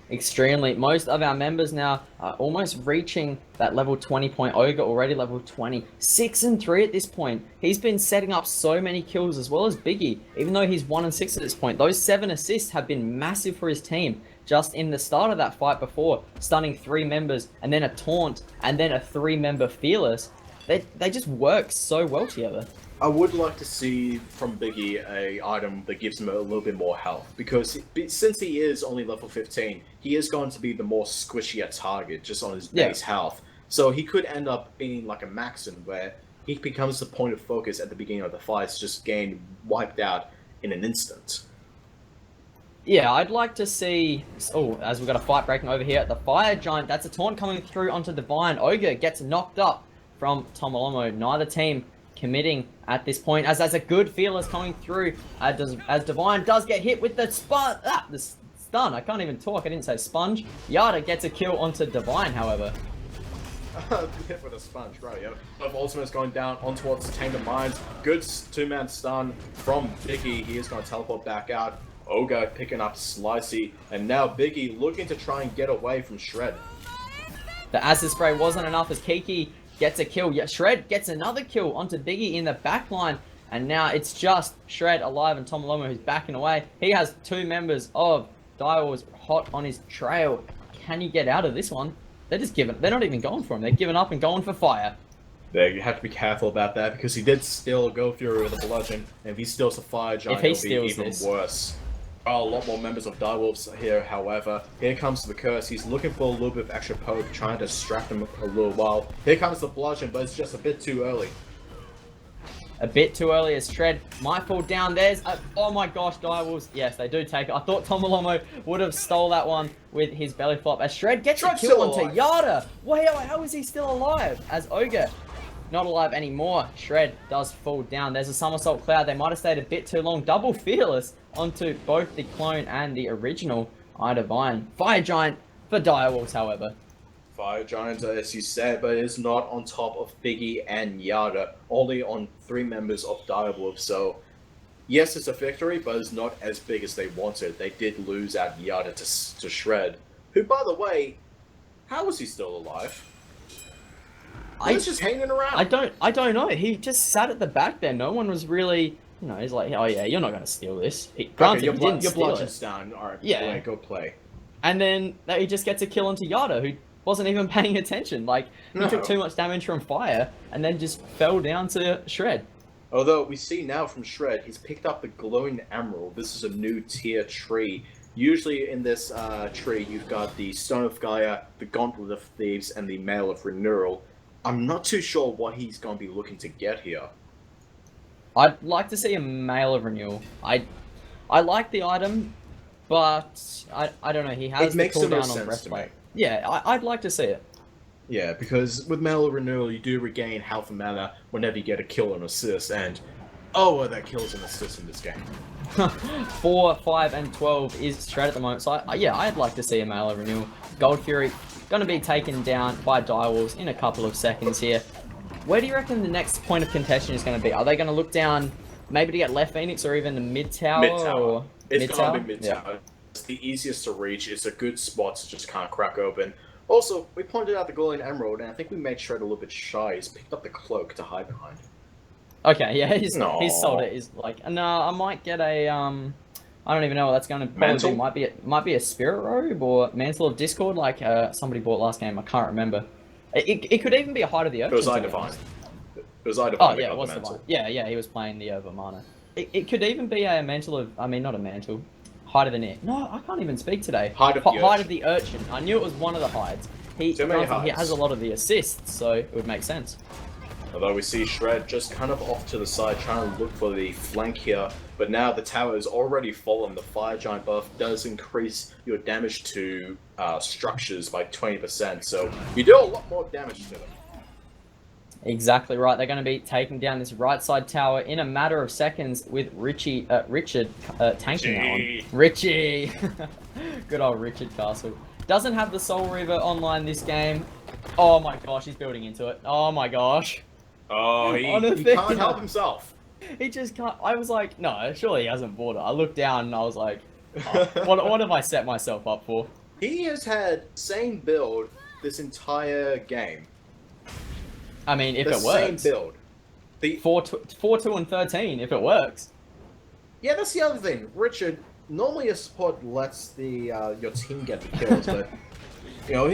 Extremely. Most of our members now are almost reaching that level 20 point. Ogre already level 20. 6 and 3 at this point. He's been setting up so many kills, as well as Biggie. Even though he's 1 and 6 at this point, those 7 assists have been massive for his team. Just in the start of that fight before, stunning 3 members, and then a taunt, and then a 3-member fearless. They just work so well together. I would like to see from Biggie a item that gives him a little bit more health, because since he is only level 15, he is going to be the more squishier target just on his base health. So he could end up being like a Maxon, where he becomes the point of focus at the beginning of the fights, just getting wiped out in an instant. Yeah, I'd like to see... Oh, as we've got a fight breaking over here at the Fire Giant. That's a taunt coming through onto Divine. Ogre gets knocked up from Tomolomo. Neither team committing at this point, as that's a good fearless coming through, as Divine does get hit with the stun. I can't even talk, I didn't say sponge. Yada gets a kill onto Divine, however. Hit with a sponge, right, yeah. Both ultimates going down on towards Tainted Minds. Good 2-man stun from Biggie. He is going to teleport back out. Ogre picking up Slicey, and now Biggie looking to try and get away from Shred. The acid spray wasn't enough as Kiki gets a kill. Yeah, Shred gets another kill onto Biggie in the back line. And now it's just Shred alive and Tomolomo who's backing away. He has 2 members of Direwolves hot on his trail. Can you get out of this one? They're not even going for him. They're giving up and going for fire. There, you have to be careful about that, because he did still go through with a bludgeon, and if he steals a Fire Giant, it'll be even worse. Oh, a lot more members of Direwolves here, however. Here comes the Curse. He's looking for a little bit of extra poke, trying to distract him a little while. Here comes the Bludgeon, but it's just a bit too early. A bit too early as Shred might fall down. There's oh my gosh, Direwolves. Yes, they do take it. I thought Tomalomo would have stole that one with his belly flop. As Shred gets a kill onto Yada. Wow, how is he still alive? As Ogre not alive anymore. Shred does fall down. There's a somersault cloud. They might have stayed a bit too long. Double fearless onto both the clone and the original Idivine. Fire Giant for Direwolves, however. Fire Giant, as you said, but it's not on top of Biggie and Yada, only on 3 members of Direwolf. So, yes, it's a victory, but it's not as big as they wanted. They did lose out Yada to Shred, who, by the way, how was he still alive? He was just hanging around. I don't know. He just sat at the back there. No one was really, you know, he's like, oh yeah, you're not going to steal this. Granted, your he didn't steal bludgeon's it. down. Alright, yeah. Go play. And then he just gets a kill onto Yada, who wasn't even paying attention. Like, he took too much damage from fire, and then just fell down to Shred. Although, we see now from Shred, he's picked up the glowing emerald. This is a new tier tree. Usually in this tree, you've got the Stone of Gaia, the Gauntlet of Thieves, and the Mail of Renewal. I'm not too sure what he's going to be looking to get here. I'd like to see a Mail of Renewal. I like the item, but I don't know. He has the cooldown on breastplate. Yeah, I'd like to see it. Yeah, because with Mail of Renewal, you do regain health and mana whenever you get a kill and assist, and oh, that kills and assist in this game. 4, 5, and 12 is straight at the moment. So yeah, I'd like to see a Mail of Renewal. Gold Fury going to be taken down by Direwolves in a couple of seconds here. Where do you reckon the next point of contention is going to be? Are they going to look down maybe to get left Phoenix or even the mid tower? Mid-tower. It's going to be mid-tower. Yeah. It's the easiest to reach. It's a good spot to just kind of crack open. Also, we pointed out the glowing emerald, and I think we made Shred a little bit shy. He's picked up the cloak to hide behind. Okay, yeah, he's sold it. He's like, no, I might get a I don't even know what that's going to probably be. Might be a Spirit Robe or Mantle of Discord, like somebody bought last game. I can't remember. It could even be a Height of the Urchin. It was Idivine. It was Idivine. Oh yeah, it was Divine. Yeah, he was playing the Vermana. It could even be a Mantle of, I mean, not a Mantle. Height of the Net. No, I can't even speak today. Height of the Urchin. I knew it was one of the hides. He has a lot of the assists, so it would make sense. Although we see Shred just kind of off to the side, trying to look for the flank here. But now the tower is already fallen. The Fire Giant buff does increase your damage to structures by 20%. So you do a lot more damage to them. Exactly right. They're going to be taking down this right side tower in a matter of seconds with Richard tanking that one. Richie! Good old Richard Castle. Doesn't have the Soul Reaver online this game. Oh my gosh, he's building into it. Oh my gosh. Oh, he can't help himself. He just can't. I was like, no, surely he hasn't bought it. I looked down and I was like, oh, what have I set myself up for? He has had same build this entire game. I mean, if it works. Same build. The 4, 2, and 13, if it works. Yeah, that's the other thing. Richard, normally a support lets the your team get the kills, but you know,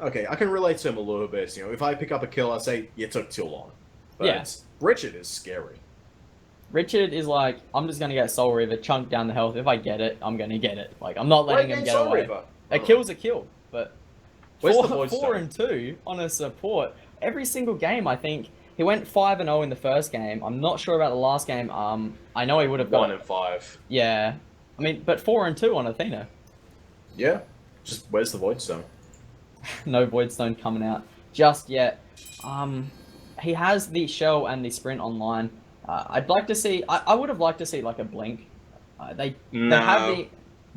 okay, I can relate to him a little bit. You know, if I pick up a kill, I say it took too long. But yeah. Richard is scary. Richard is like, I'm just gonna get Soul Reaver, chunk down the health. If I get it, I'm gonna get it. Like, I'm not letting him get away. Reaver. A kill's a kill, but 4 and 2 on a support. Every single game, I think he went 5-0 in the first game. I'm not sure about the last game. I know he would have got 1 and 5. Yeah, I mean, but 4 and 2 on Athena. Yeah, just where's the Void Stone? No Void Stone coming out just yet. He has the shell and the sprint online. I'd like to see. I would have liked to see like a blink. They have the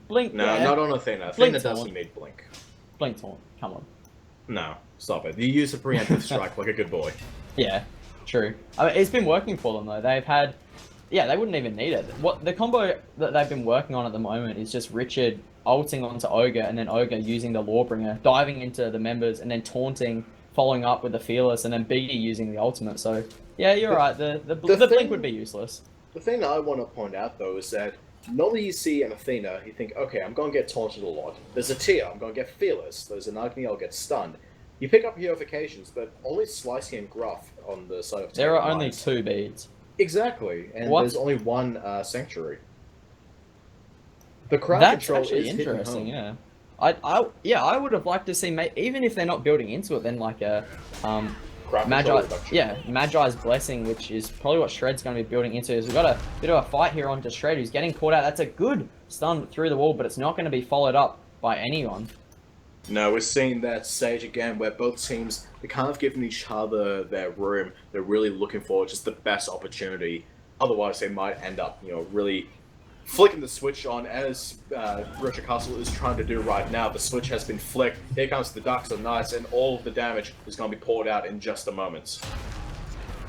blink. No, not on Athena. Athena doesn't need blink. Blink taunt. Come on. No, stop it. You use a preemptive strike like a good boy. Yeah, true. I mean, it's been working for them though. They've had, yeah, they wouldn't even need it. What the combo that they've been working on at the moment is just Richard ulting onto Ogre and then Ogre using the Lawbringer, diving into the members and then taunting, following up with the Fearless and then BD using the ultimate. So yeah, you're right. The blink would be useless. The thing that I want to point out though is that normally you see an Athena, you think, okay, I'm going to get taunted a lot. There's a Tia, I'm going to get Fearless. There's an Agni, I'll get stunned. You pick up purifications, but only Slicey and Gruff on the side of there are only 2 beads. Exactly, and there's only 1 Sanctuary. The crowd That's control actually is hitting interesting. home. Yeah, I would have liked to see, even if they're not building into it, then like a Crowd control Magi, reduction. yeah, Magi's blessing, which is probably what Shred's going to be building into. Is we've got a bit of a fight here onto Shred, who's getting caught out. That's a good stun through the wall, but it's not going to be followed up by anyone. No, we're seeing that stage again where both teams, they're kind of giving each other their room. They're really looking for just the best opportunity. Otherwise, they might end up, really flicking the switch on, as Richard Castle is trying to do right now. The switch has been flicked. Here comes the Darks of Knights, and all of the damage is going to be poured out in just a moment.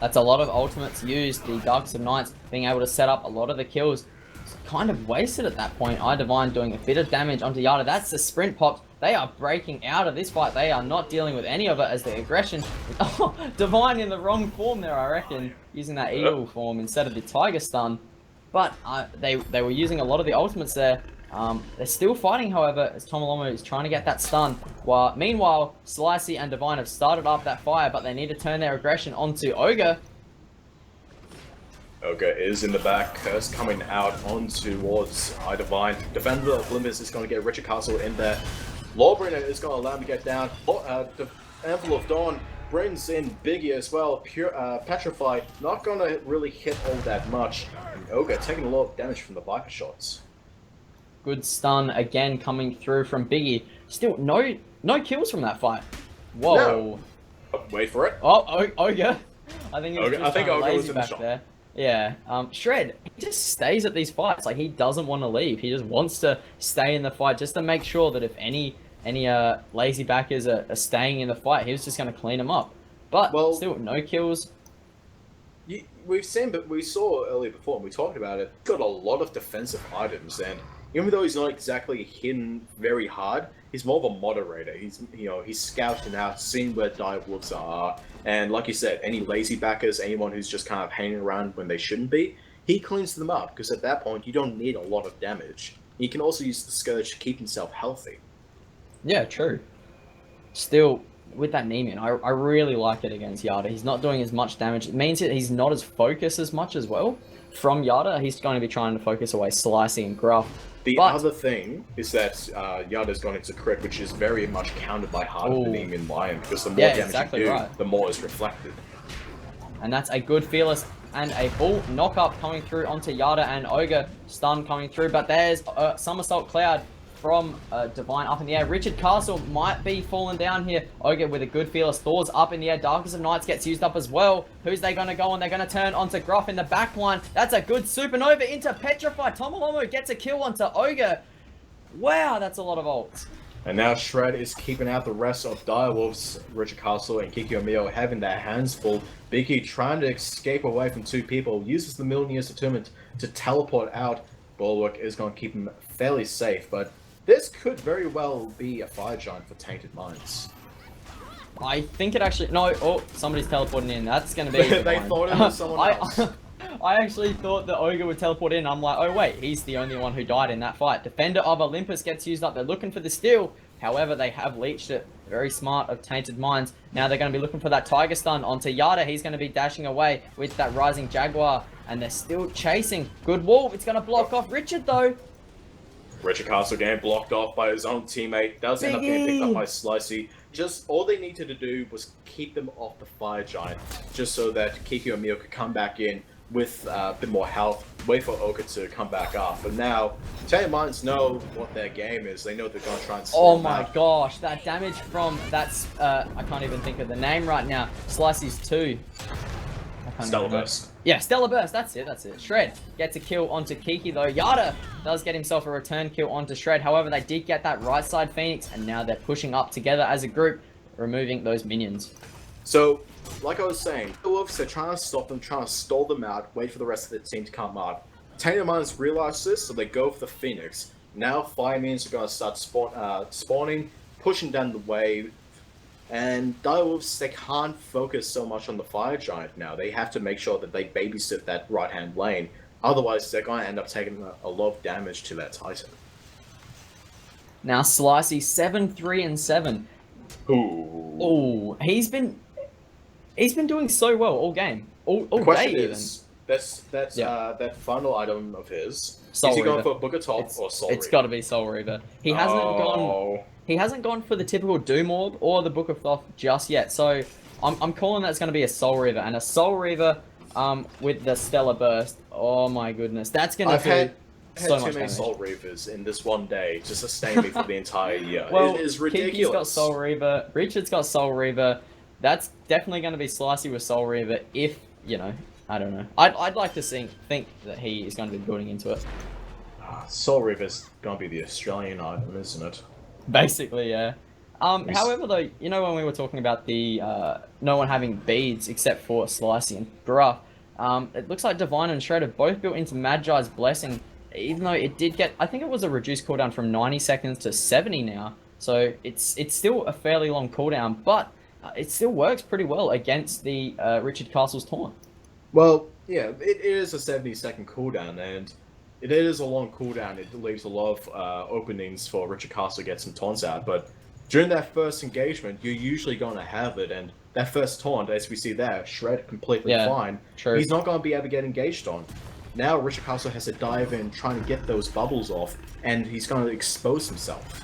That's a lot of ultimates used. The Darks of Knights being able to set up a lot of the kills. It's kind of wasted at that point. Divine doing a bit of damage onto Yada. That's the sprint pops. They are breaking out of this fight. They are not dealing with any of it as the aggression. Oh, Divine in the wrong form there, I reckon. Using that eagle form instead of the tiger stun. But they were using a lot of the ultimates there. They're still fighting, however, as Tomolomo is trying to get that stun. Meanwhile, Slicey and Divine have started up that fire, but they need to turn their aggression onto Ogre. Ogre is in the back, Curse coming out on towards Divine. Defender of Olympus is going to get Richard Castle in there. Lawbringer is going to allow him to get down. The Anvil of Dawn brings in Biggie as well. Petrify, not going to really hit all that much. And Ogre taking a lot of damage from the Viper shots. Good stun again coming through from Biggie. Still no kills from that fight. Whoa. No. Oh, wait for it. Oh, Ogre. I think Ogre was in the shot. there. Yeah. Shred, he just stays at these fights. Like, he doesn't want to leave. He just wants to stay in the fight just to make sure that if any lazy backers are staying in the fight, he was just going to clean them up. But still, no kills. We saw earlier before, and we talked about it, he's got a lot of defensive items, and even though he's not exactly hidden very hard, he's more of a moderator. He's scouting out, seeing where direwolves are, and like you said, any lazy backers, anyone who's just kind of hanging around when they shouldn't be, he cleans them up, because at that point, you don't need a lot of damage. He can also use the Scourge to keep himself healthy. Yeah, true. Still, with that Nemean, I really like it against Yada. He's not doing as much damage. It means that he's not as focused as much as well. From Yada, he's going to be trying to focus away Slicing and Gruff. The other thing is that Yada's gone into crit, which is very much countered by Heart of the Nemean Lion, because the more damage you do, the more is reflected. And that's a good Fearless and a full knock-up coming through onto Yada, and Ogre stun coming through, but there's a Somersault Cloud from Divine up in the air. Richard Castle might be falling down here. Ogre with a good Fearless. Thor's up in the air. Darkness of Nights gets used up as well. Who's they going to go on? They're going to turn onto Gruff in the back line. That's a good Supernova into Petrify. Tomolomo gets a kill onto Ogre. Wow, that's a lot of ults. And now Shred is keeping out the rest of Direwolves. Richard Castle and Kikyo having their hands full. Biggie trying to escape away from two people. Uses the Millionaire's Attunement to teleport out. Bulwark is going to keep him fairly safe, but this could very well be a fire giant for Tainted Minds. I think it actually... No, somebody's teleporting in. That's going to be... They thought it was someone else. I actually thought the Ogre would teleport in. I'm like, oh wait, he's the only one who died in that fight. Defender of Olympus gets used up. They're looking for the steal. However, they have leached it. Very smart of Tainted Minds. Now they're going to be looking for that Tiger Stun onto Yada. He's going to be dashing away with that Rising Jaguar. And they're still chasing. Good Wolf. It's going to block off Richard though. Richard Castle getting blocked off by his own teammate. Does end up getting picked up by Slicey. Just all they needed to do was keep them off the fire giant, just so that Kikyo and Mio could come back in with a bit more health, wait for Ogre to come back up. But now, Tainted Minds know what their game is. They know they're going to try and oh my gosh, that damage from that's I can't even think of the name right now. Slicey's 2. Stellar Burst. Yeah, Stellar Burst, that's it. Shred gets a kill onto Kiki though. Yada does get himself a return kill onto Shred. However, they did get that right side Phoenix, and now they're pushing up together as a group, removing those minions. So, like I was saying, the Wolves are trying to stop them, trying to stall them out, wait for the rest of the team to come out. Tainted Minds realize this, so they go for the Phoenix. Now, Fire Minions are going to start spawning, pushing down the wave. And Direwolves, they can't focus so much on the Fire Giant now. They have to make sure that they babysit that right-hand lane. Otherwise, they're going to end up taking a lot of damage to that Titan. Now, Slicey, 7-3-7. Ooh. He's been doing so well all game. All day even. Yeah. That final item of his. Soul Is he going Reaver. for Book of Top It's or Soul it's Reaver? got to be Soul Reaver. He hasn't gone. Oh, He hasn't gone for the typical Doom Orb or the Book of Thoth just yet. So I'm calling that's going to be a Soul Reaver, and a Soul Reaver with the Stellar Burst. Oh my goodness, that's going to I've do had so too much many damage. Soul Reavers in this one day to sustain me for the entire year. Well, It is Kiki's got ridiculous. Soul Reaver. Richard's got Soul Reaver. That's definitely going to be Slicey with Soul Reaver. If you know, I don't know. I'd like to think that he is going to be building into it. Soul Reaver's gonna be the Australian item, isn't it? Basically, yeah. However, though, you know when we were talking about the no one having beads except for Slicey and Gruff, it looks like Divine and Shred have both built into Magi's Blessing, even though it did get, I think it was a reduced cooldown from 90 seconds to 70 now. So it's still a fairly long cooldown, but it still works pretty well against the Richard Castle's taunt. Well, yeah, it is a 70-second cooldown, and it is a long cooldown. It leaves a lot of openings for Richard Castle to get some taunts out, but during that first engagement, you're usually going to have it, and that first taunt, as we see there, Shred completely fine. True. He's not going to be able to get engaged on. Now Richard Castle has to dive in, trying to get those bubbles off, and he's going to expose himself.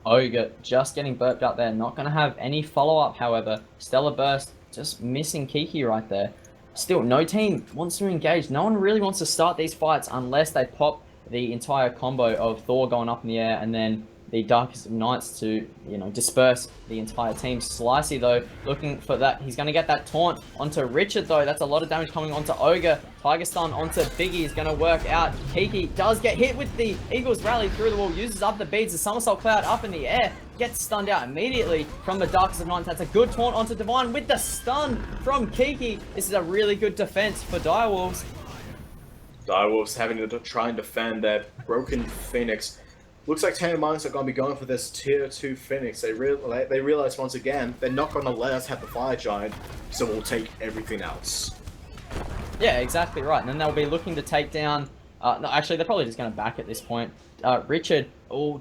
Ogre just getting burped up there. Not going to have any follow-up, however. Stellar Burst just missing Kiki right there. Still, no team wants to engage. No one really wants to start these fights unless they pop the entire combo of Thor going up in the air and then the Darkest of Nights to, you know, disperse the entire team. Slicey, though, looking for that. He's going to get that taunt onto Richard, though. That's a lot of damage coming onto Ogre. Tiger Stun onto Biggie is going to work out. Kiki does get hit with the Eagles Rally through the wall, uses up the beads. The Somersault Cloud up in the air, gets stunned out immediately from the Darkest of Nights. That's a good taunt onto Divine with the stun from Kiki. This is a really good defense for Direwolves. Direwolves having to try and defend that broken Phoenix. Looks like Tainted Minds are going to be going for this tier 2 Phoenix. They realize once again, they're not going to let us have the Fire Giant, so we'll take everything else. Yeah, exactly right. And then they'll be looking to take down... no, actually, they're probably just going to back at this point. Richard,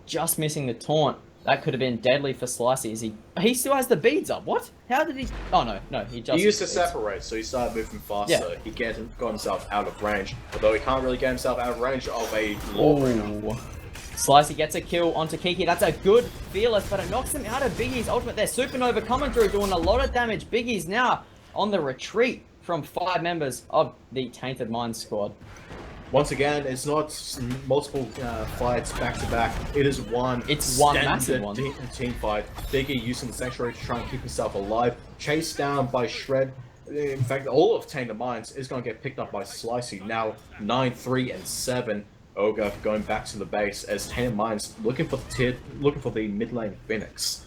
just missing the taunt. That could have been deadly for Slicey. He still has the beads up. What? How did he... Oh, no, he just... He used to separate, so he started moving faster. Yeah. He got himself out of range, although he can't really get himself out of range of a Law. Slicey gets a kill onto Kiki. That's a good Fearless, but it knocks him out of Biggie's ultimate there. Supernova coming through, doing a lot of damage. Biggie's now on the retreat from 5 members of the Tainted Minds squad. Once again, it's not multiple fights back to back. It is one. It's one massive one. Team fight. Biggie using the Sanctuary to try and keep himself alive. Chased down by Shred. In fact, all of Tainted Minds is going to get picked up by Slicey. Now 9, 3, and 7. Ogre going back to the base as Tainted Minds looking for the mid lane Phoenix.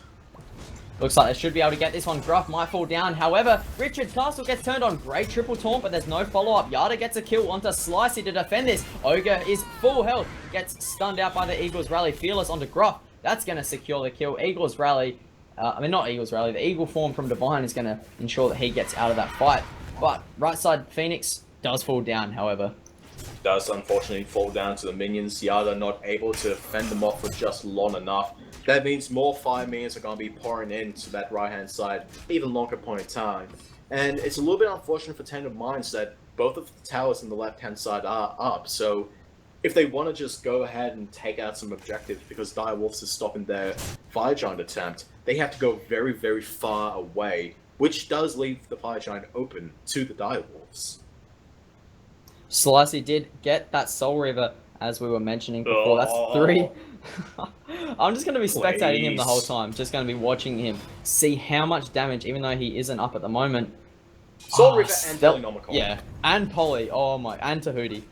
Looks like they should be able to get this one. Gruff might fall down. However, Richard Castle gets turned on. Great triple taunt, but there's no follow-up. Yada gets a kill onto Slicey to defend this. Ogre is full health. Gets stunned out by the Eagles Rally. Fearless onto Gruff. That's going to secure the kill. Eagles Rally. Not Eagles Rally. The Eagle form from Divine is going to ensure that he gets out of that fight. But right side Phoenix does fall down, however. Does unfortunately fall down to the minions. Yada not able to fend them off for just long enough. That means more fire minions are going to be pouring into that right hand side even longer point in time. And it's a little bit unfortunate for Tainted Minds that both of the towers on the left hand side are up. So if they want to just go ahead and take out some objectives because Direwolves is stopping their Fire Giant attempt, they have to go very, very far away, which does leave the Fire Giant open to the Direwolves. Slicey did get that Soul Reaver, as we were mentioning before. That's 3. I'm just going to be spectating him the whole time. Just going to be watching him, see how much damage, even though he isn't up at the moment. Soul Reaver and Polynomical. Yeah, and Poly. Oh my, and Tahuti.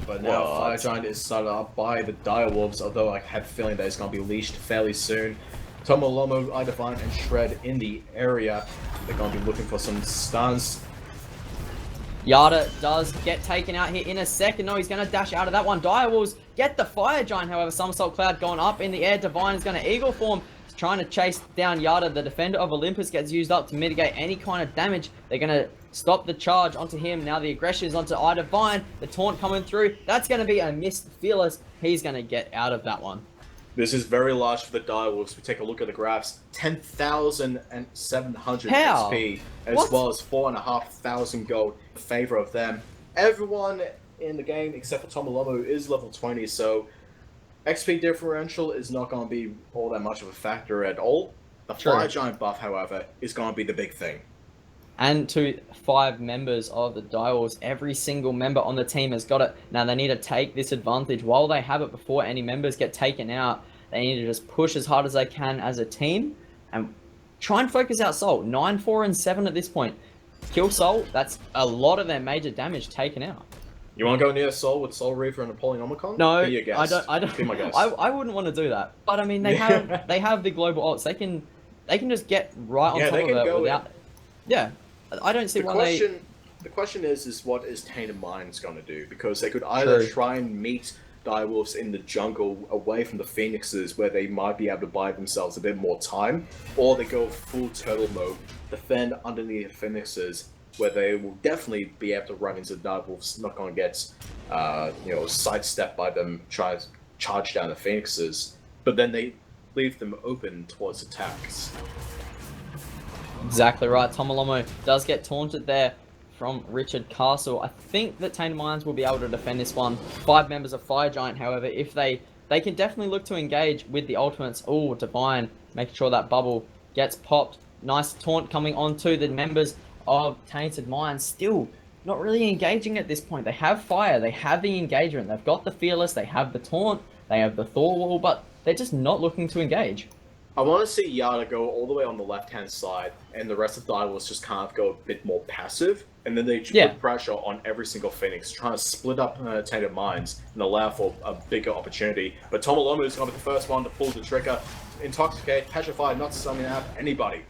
But now Fire Giant is started up by the Direwolves, although I have a feeling that it's going to be leashed fairly soon. Tomolomo, Idivine, and Shred in the area. They're going to be looking for some stuns. Yada does get taken out here in a second. No, he's going to dash out of that one. Direwolves get the Fire Giant, however. Somersault Cloud going up in the air. Divine is going to Eagle form. He's trying to chase down Yada. The Defender of Olympus gets used up to mitigate any kind of damage. They're going to stop the charge onto him. Now the aggression is onto Idivine. The taunt coming through. That's going to be a missed Fearless. He's going to get out of that one. This is very large for the Direwolves. We take a look at the graphs. 10,700 How? XP, as What? well as 4,500 gold in favor of them. Everyone in the game, except for Tomolomo, is level 20, so XP differential is not going to be all that much of a factor at all. The True. Fire Giant buff, however, is going to be the big thing. And to 5 members of the Direwolves, every single member on the team has got it. Now they need to take this advantage while they have it before any members get taken out. They need to just push as hard as they can as a team and try and focus out Soul. 9, 4, and 7 at this point. Kill Soul, that's a lot of their major damage taken out. You want to go near Soul with Soul Reaver and Apollyonomicon? No, Be your guest. I don't. Be my guest. I wouldn't want to do that. But I mean, they have the global ults. They can just get right on top of it without. Yeah, I don't see why The question is what is Tainted Minds going to do? Because they could either try and meet Direwolves in the jungle away from the Phoenixes, where they might be able to buy themselves a bit more time, or they go full turtle mode, defend underneath the Phoenixes, where they will definitely be able to run into the Direwolves, not going to get sidestepped by them, try to charge down the Phoenixes, but then they leave them open towards attacks. Exactly right. Tomolomo does get taunted there from Richard Castle. I think that Tainted Minds will be able to defend this one. 5 members of Fire Giant, however, if they can definitely look to engage with the ultimates. Oh, Divine, making sure that bubble gets popped. Nice taunt coming onto the members of Tainted Minds. Still not really engaging at this point. They have fire, they have the engagement, they've got the Fearless, they have the taunt, they have the Thor wall, but they're just not looking to engage. I want to see Yada go all the way on the left-hand side, and the rest of the Direwolves just kind of go a bit more passive, and then they put pressure on every single Phoenix, trying to split up Tainted Minds and allow for a bigger opportunity. But Tomolomo is going to be the first one to pull the trigger. Intoxicate, Petrify, not summoning out anybody.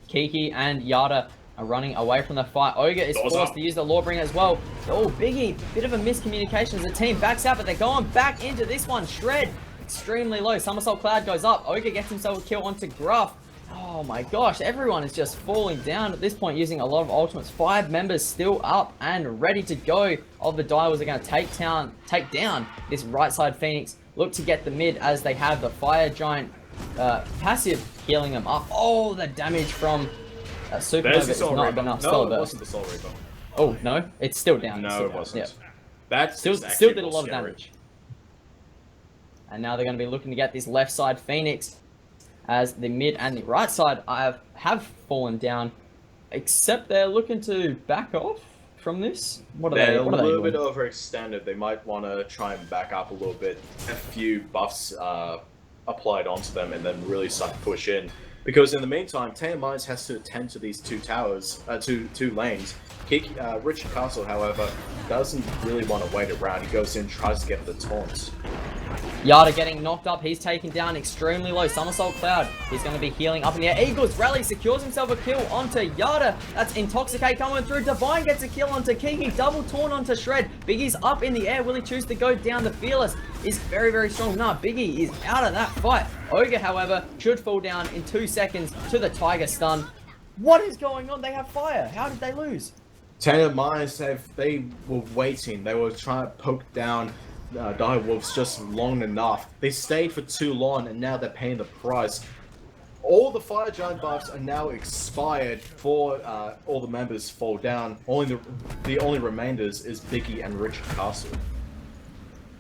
Kiki and Yada are running away from the fight. Ogre is forced to use the Lawbringer as well. Oh, Biggie, bit of a miscommunication as the team backs out, but they're going back into this one. Shred, extremely low. Somersault Cloud goes up. Ogre gets himself a kill onto Gruff. Oh my gosh, everyone is just falling down at this point, using a lot of ultimates. 5 members still up and ready to go of the Direwolves are going to take down this right side Phoenix. Look to get the mid as they have the Fire Giant passive healing them up. Oh, the damage from Supernova is not enough. No, it wasn't the Soul Reaper. Oh, no? It's still down. No, it wasn't. Yep. That still did a lot of damage. And now they're going to be looking to get this left side Phoenix, as the mid and the right side have fallen down, except they're looking to back off from this. They're a little bit overextended. They might want to try and back up a little bit. A few buffs applied onto them, and then really start to push in. Because in the meantime, Tainted Minds has to attend to these 2 towers, two lanes. Richard Castle, however, doesn't really want to wait around. He goes in, tries to get the taunt. Yada getting knocked up. He's taken down extremely low. Somersault Cloud. He's going to be healing up in the air. Eagles rally, secures himself a kill onto Yada. That's Intoxicate coming through. Divine gets a kill onto Kiki. Double taunt onto Shred. Biggie's up in the air. Will he choose to go down? The Fearless is very, very strong. Nah, Biggie is out of that fight. Ogre, however, should fall down in 2 seconds to the Tiger Stun. What is going on? They have fire. How did they lose? Tainted Minds, they were waiting. They were trying to poke down Direwolves just long enough. They stayed for too long, and now they're paying the price. All the Fire Giant buffs are now expired before all the members fall down. The only remainders is Biggie and Richard Castle.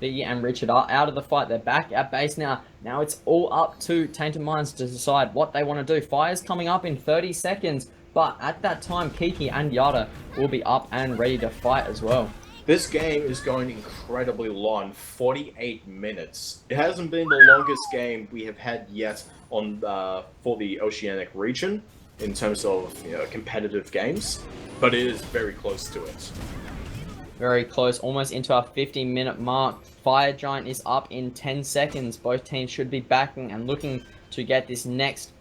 Biggie and Richard are out of the fight. They're back at base now. Now it's all up to Tainted Minds to decide what they want to do. Fire's coming up in 30 seconds, but at that time, Kiki and Yada will be up and ready to fight as well. This game is going incredibly long, 48 minutes. It hasn't been the longest game we have had yet on for the Oceanic region in terms of competitive games, but it is very close to it. Very close, almost into our 50-minute mark. Fire Giant is up in 10 seconds. Both teams should be backing and looking to get this next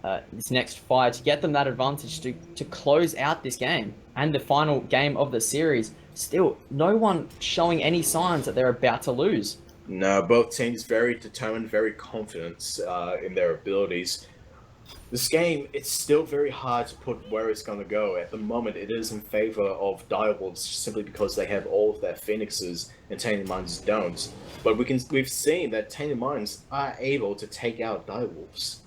fire, to get them that advantage to close out this game and the final game of the series. Still, no one showing any signs that they're about to lose. No, both teams very determined, very confident in their abilities. This game, it's still very hard to put where it's going to go. At the moment, it is in favor of Direwolves simply because they have all of their Phoenixes and Tainted Minds don't. But we've seen that Tainted Minds are able to take out Direwolves.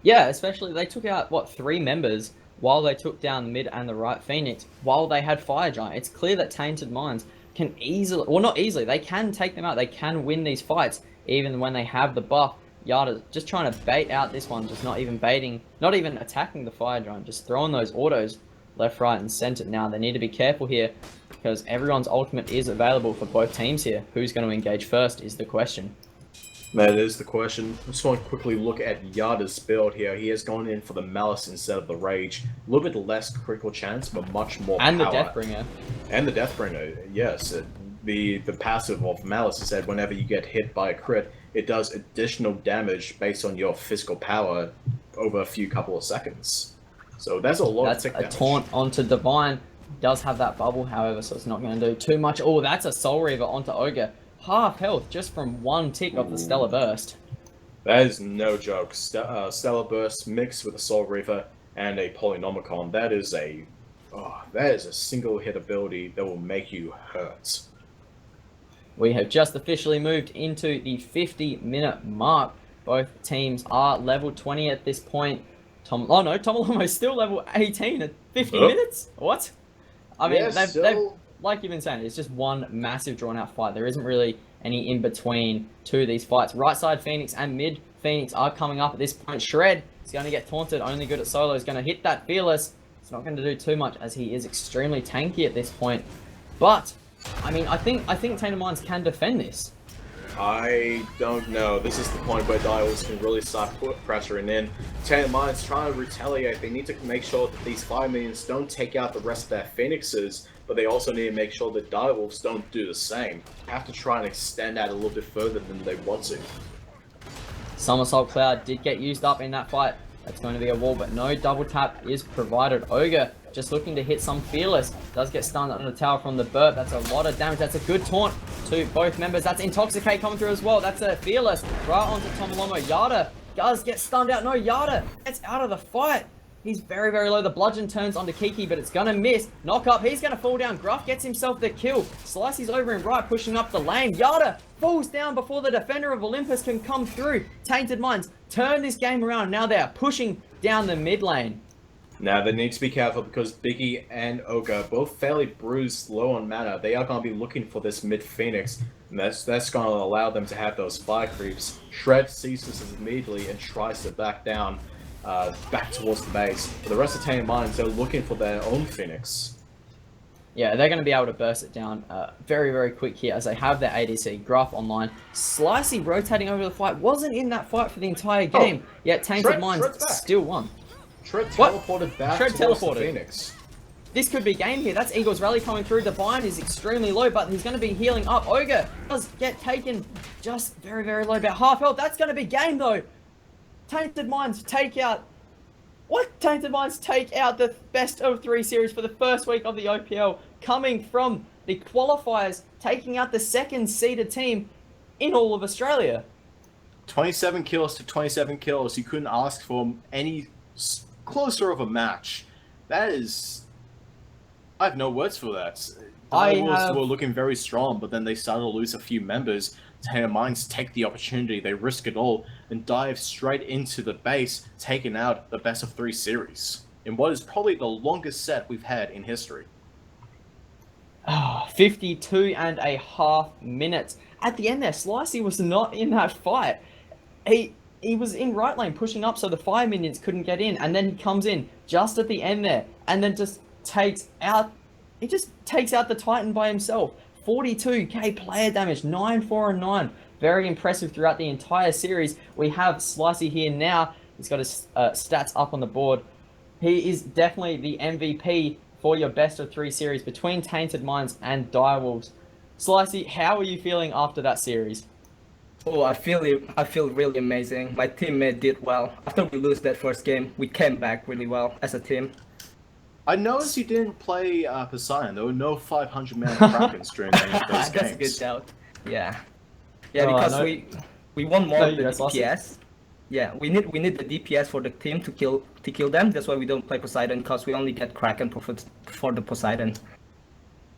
Yeah, especially they took out, what, 3 members while they took down the mid and the right Phoenix while they had Fire Giant. It's clear that Tainted Minds can easily, well, not easily, they can take them out. They can win these fights even when they have the buff. Yada just trying to bait out this one, just not even baiting, not even attacking the Fire Giant, just throwing those autos left, right, and center. Now, they need to be careful here because everyone's ultimate is available for both teams here. Who's going to engage first is the question. That is the question. I just want to quickly look at Yada's build here. He has gone in for the Malice instead of the Rage. A little bit less critical chance, but much more and power. The Deathbringer. And the Deathbringer, yes. The passive of Malice is that whenever you get hit by a crit, it does additional damage based on your physical power over a few couple of seconds. So that's a lot of tick damage. That's a taunt onto Divine. Does have that bubble, however, so it's not going to do too much. Oh, that's a Soul Reaver onto Ogre. Half health just from one tick of the Stellar Burst. That is no joke. Stellar Burst mixed with a Soul Reaver and a Polynomicon. That is a single hit ability that will make you hurt. We have just officially moved into the 50-minute mark. Both teams are level 20 at this point. Tomolomo is still level 18 at 50 minutes? What? I mean, yeah, they've, like you've been saying, it's just one massive drawn-out fight. There isn't really any in-between to these fights. Right side Phoenix and mid Phoenix are coming up at this point. Shred is going to get taunted, only good at solo. Is going to hit that Fearless. It's not going to do too much as he is extremely tanky at this point. But I mean, I think Tainted Minds can defend this. I don't know. This is the point where Direwolves can really start pressuring in. Tainted Minds trying to retaliate. They need to make sure that these 5 minions don't take out the rest of their Phoenixes, but they also need to make sure that Direwolves don't do the same. Have to try and extend that a little bit further than they want to. Somersault Cloud did get used up in that fight. That's going to be a wall, but no double tap is provided. Ogre just looking to hit some Fearless. Does get stunned on the tower from the burp. That's a lot of damage. That's a good taunt to both members. That's Intoxicate coming through as well. That's a Fearless right onto Tomolomo. Yada does get stunned out. No, Yada gets out of the fight. He's very, very low. The bludgeon turns onto Kiki, but it's going to miss. Knock up. He's going to fall down. Gruff gets himself the kill. Slicey's over in right, pushing up the lane. Yada falls down before the Defender of Olympus can come through. Tainted Minds turn this game around. Now they are pushing down the mid lane. Now they need to be careful because Biggie and Ogre, both fairly bruised, low on mana. They are going to be looking for this mid Phoenix, and that's going to allow them to have those fire creeps. Shred sees this immediately and tries to back down, back towards the base. For the rest of Tainted Minds, they're looking for their own Phoenix. Yeah, they're going to be able to burst it down very, very quick here as they have their ADC, Gruff online. Slicey rotating over the fight, wasn't in that fight for the entire game, yet Tainted Minds still won. Shred teleported back towards the Phoenix. This could be game here. That's Eagle's Rally coming through. Divine is extremely low, but he's going to be healing up. Ogre does get taken just very, very low, about half health. That's going to be game, though. Tainted Minds take out... What? Tainted Minds take out the best of 3 series for the first week of the OPL, coming from the qualifiers, taking out the second seeded team in all of Australia. 27 kills to 27 kills. You couldn't ask for any closer of a match. That is... I have no words for that. Direwolves were looking very strong, but then they started to lose a few members. Tainted Minds take the opportunity, they risk it all, and dive straight into the base, taking out the best of 3 series. In what is probably the longest set we've had in history. 52.5 minutes. At the end there, Slicey was not in that fight. He was in right lane pushing up so the fire minions couldn't get in, and then he comes in just at the end there and then just takes out the Titan by himself. 42k player damage, 9, 4 and 9. Very impressive throughout the entire series. We have Slicey here now. He's got his stats up on the board. He is definitely the MVP for your best of 3 series between Tainted Minds and Direwolves. Slicey, how are you feeling after that series? Oh, I feel really amazing. My teammate did well. After we lose that first game, we came back really well as a team. I noticed you didn't play Poseidon. There were no 500-man Krakens during those games. That's a good shout. Yeah. Yeah, because we won more than DPS. Yeah, we need the DPS for the team to kill them. That's why we don't play Poseidon, because we only get Kraken for the Poseidon.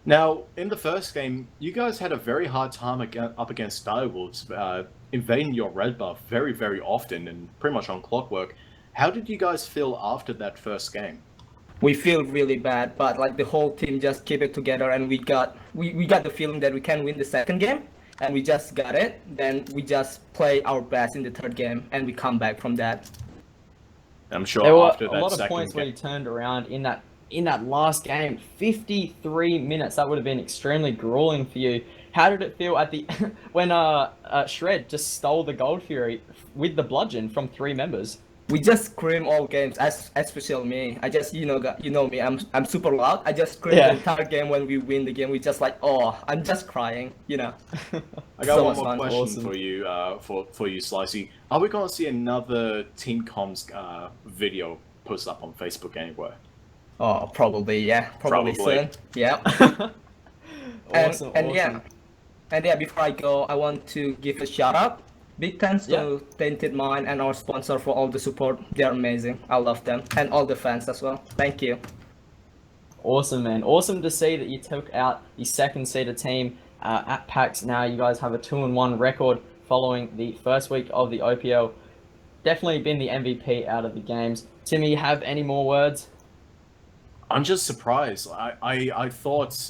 Now, in the first game, you guys had a very hard time up against Direwolves, invading your red buff very, very often and pretty much on clockwork. How did you guys feel after that first game? We feel really bad, but like the whole team just keep it together, and we got the feeling that we can win the second game, and we just got it. Then we just play our best in the third game, and we come back from that. I'm sure There were after a that lot of second points when game, he turned around in that last game. 53 minutes. That would have been extremely grueling for you. How did it feel at the when Shred just stole the Gold Fury with the bludgeon from 3 members? We just scream all games, especially me. I just, you know me. I'm super loud. I just scream Yeah. the entire game when we win the game. We just like, oh, I'm just crying. I got So one much more fun. question Awesome. for you, for you, Slicey. Are we going to see another Team Comms video posted up on Facebook anywhere? Oh, probably, yeah, probably Probably. soon. Yeah. Awesome. And yeah, before I go, I want to give a shout out. Big thanks to Tainted Mind and our sponsor for all the support. They're amazing. I love them, and all the fans as well. Thank you. Awesome, man. Awesome to see that you took out the second seeded team at PAX. Now you guys have a 2-1 record following the first week of the OPL. Definitely been the MVP out of the games. Timmy, you have any more words? I'm just surprised. I thought,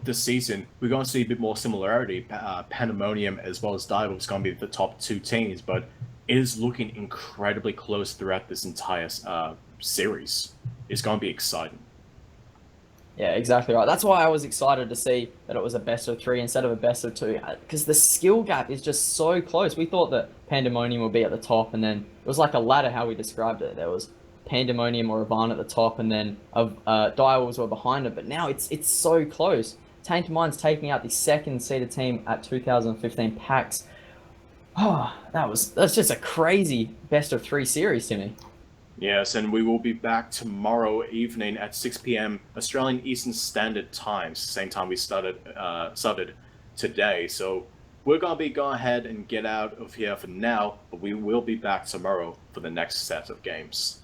this season we're going to see a bit more similarity. Pandemonium as well as Dive is going to be the top 2 teams, but it is looking incredibly close throughout this entire series. It's going to be exciting. Yeah, exactly right. That's why I was excited to see that it was a best of 3 instead of a best of 2, because the skill gap is just so close. We thought that Pandemonium would be at the top, and then it was like a ladder how we described it. There was Pandemonium or Ivan at the top, and then Direwolves were behind it. But now it's so close. Tainted Mind's taking out the second seeded team at 2015 PAX. Oh, that's just a crazy best of 3 series to me. Yes, and we will be back tomorrow evening at 6 p.m. Australian Eastern Standard Time, same time we started today. So we're going to be going ahead and get out of here for now, but we will be back tomorrow for the next set of games.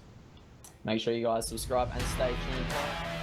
Make sure you guys subscribe and stay tuned.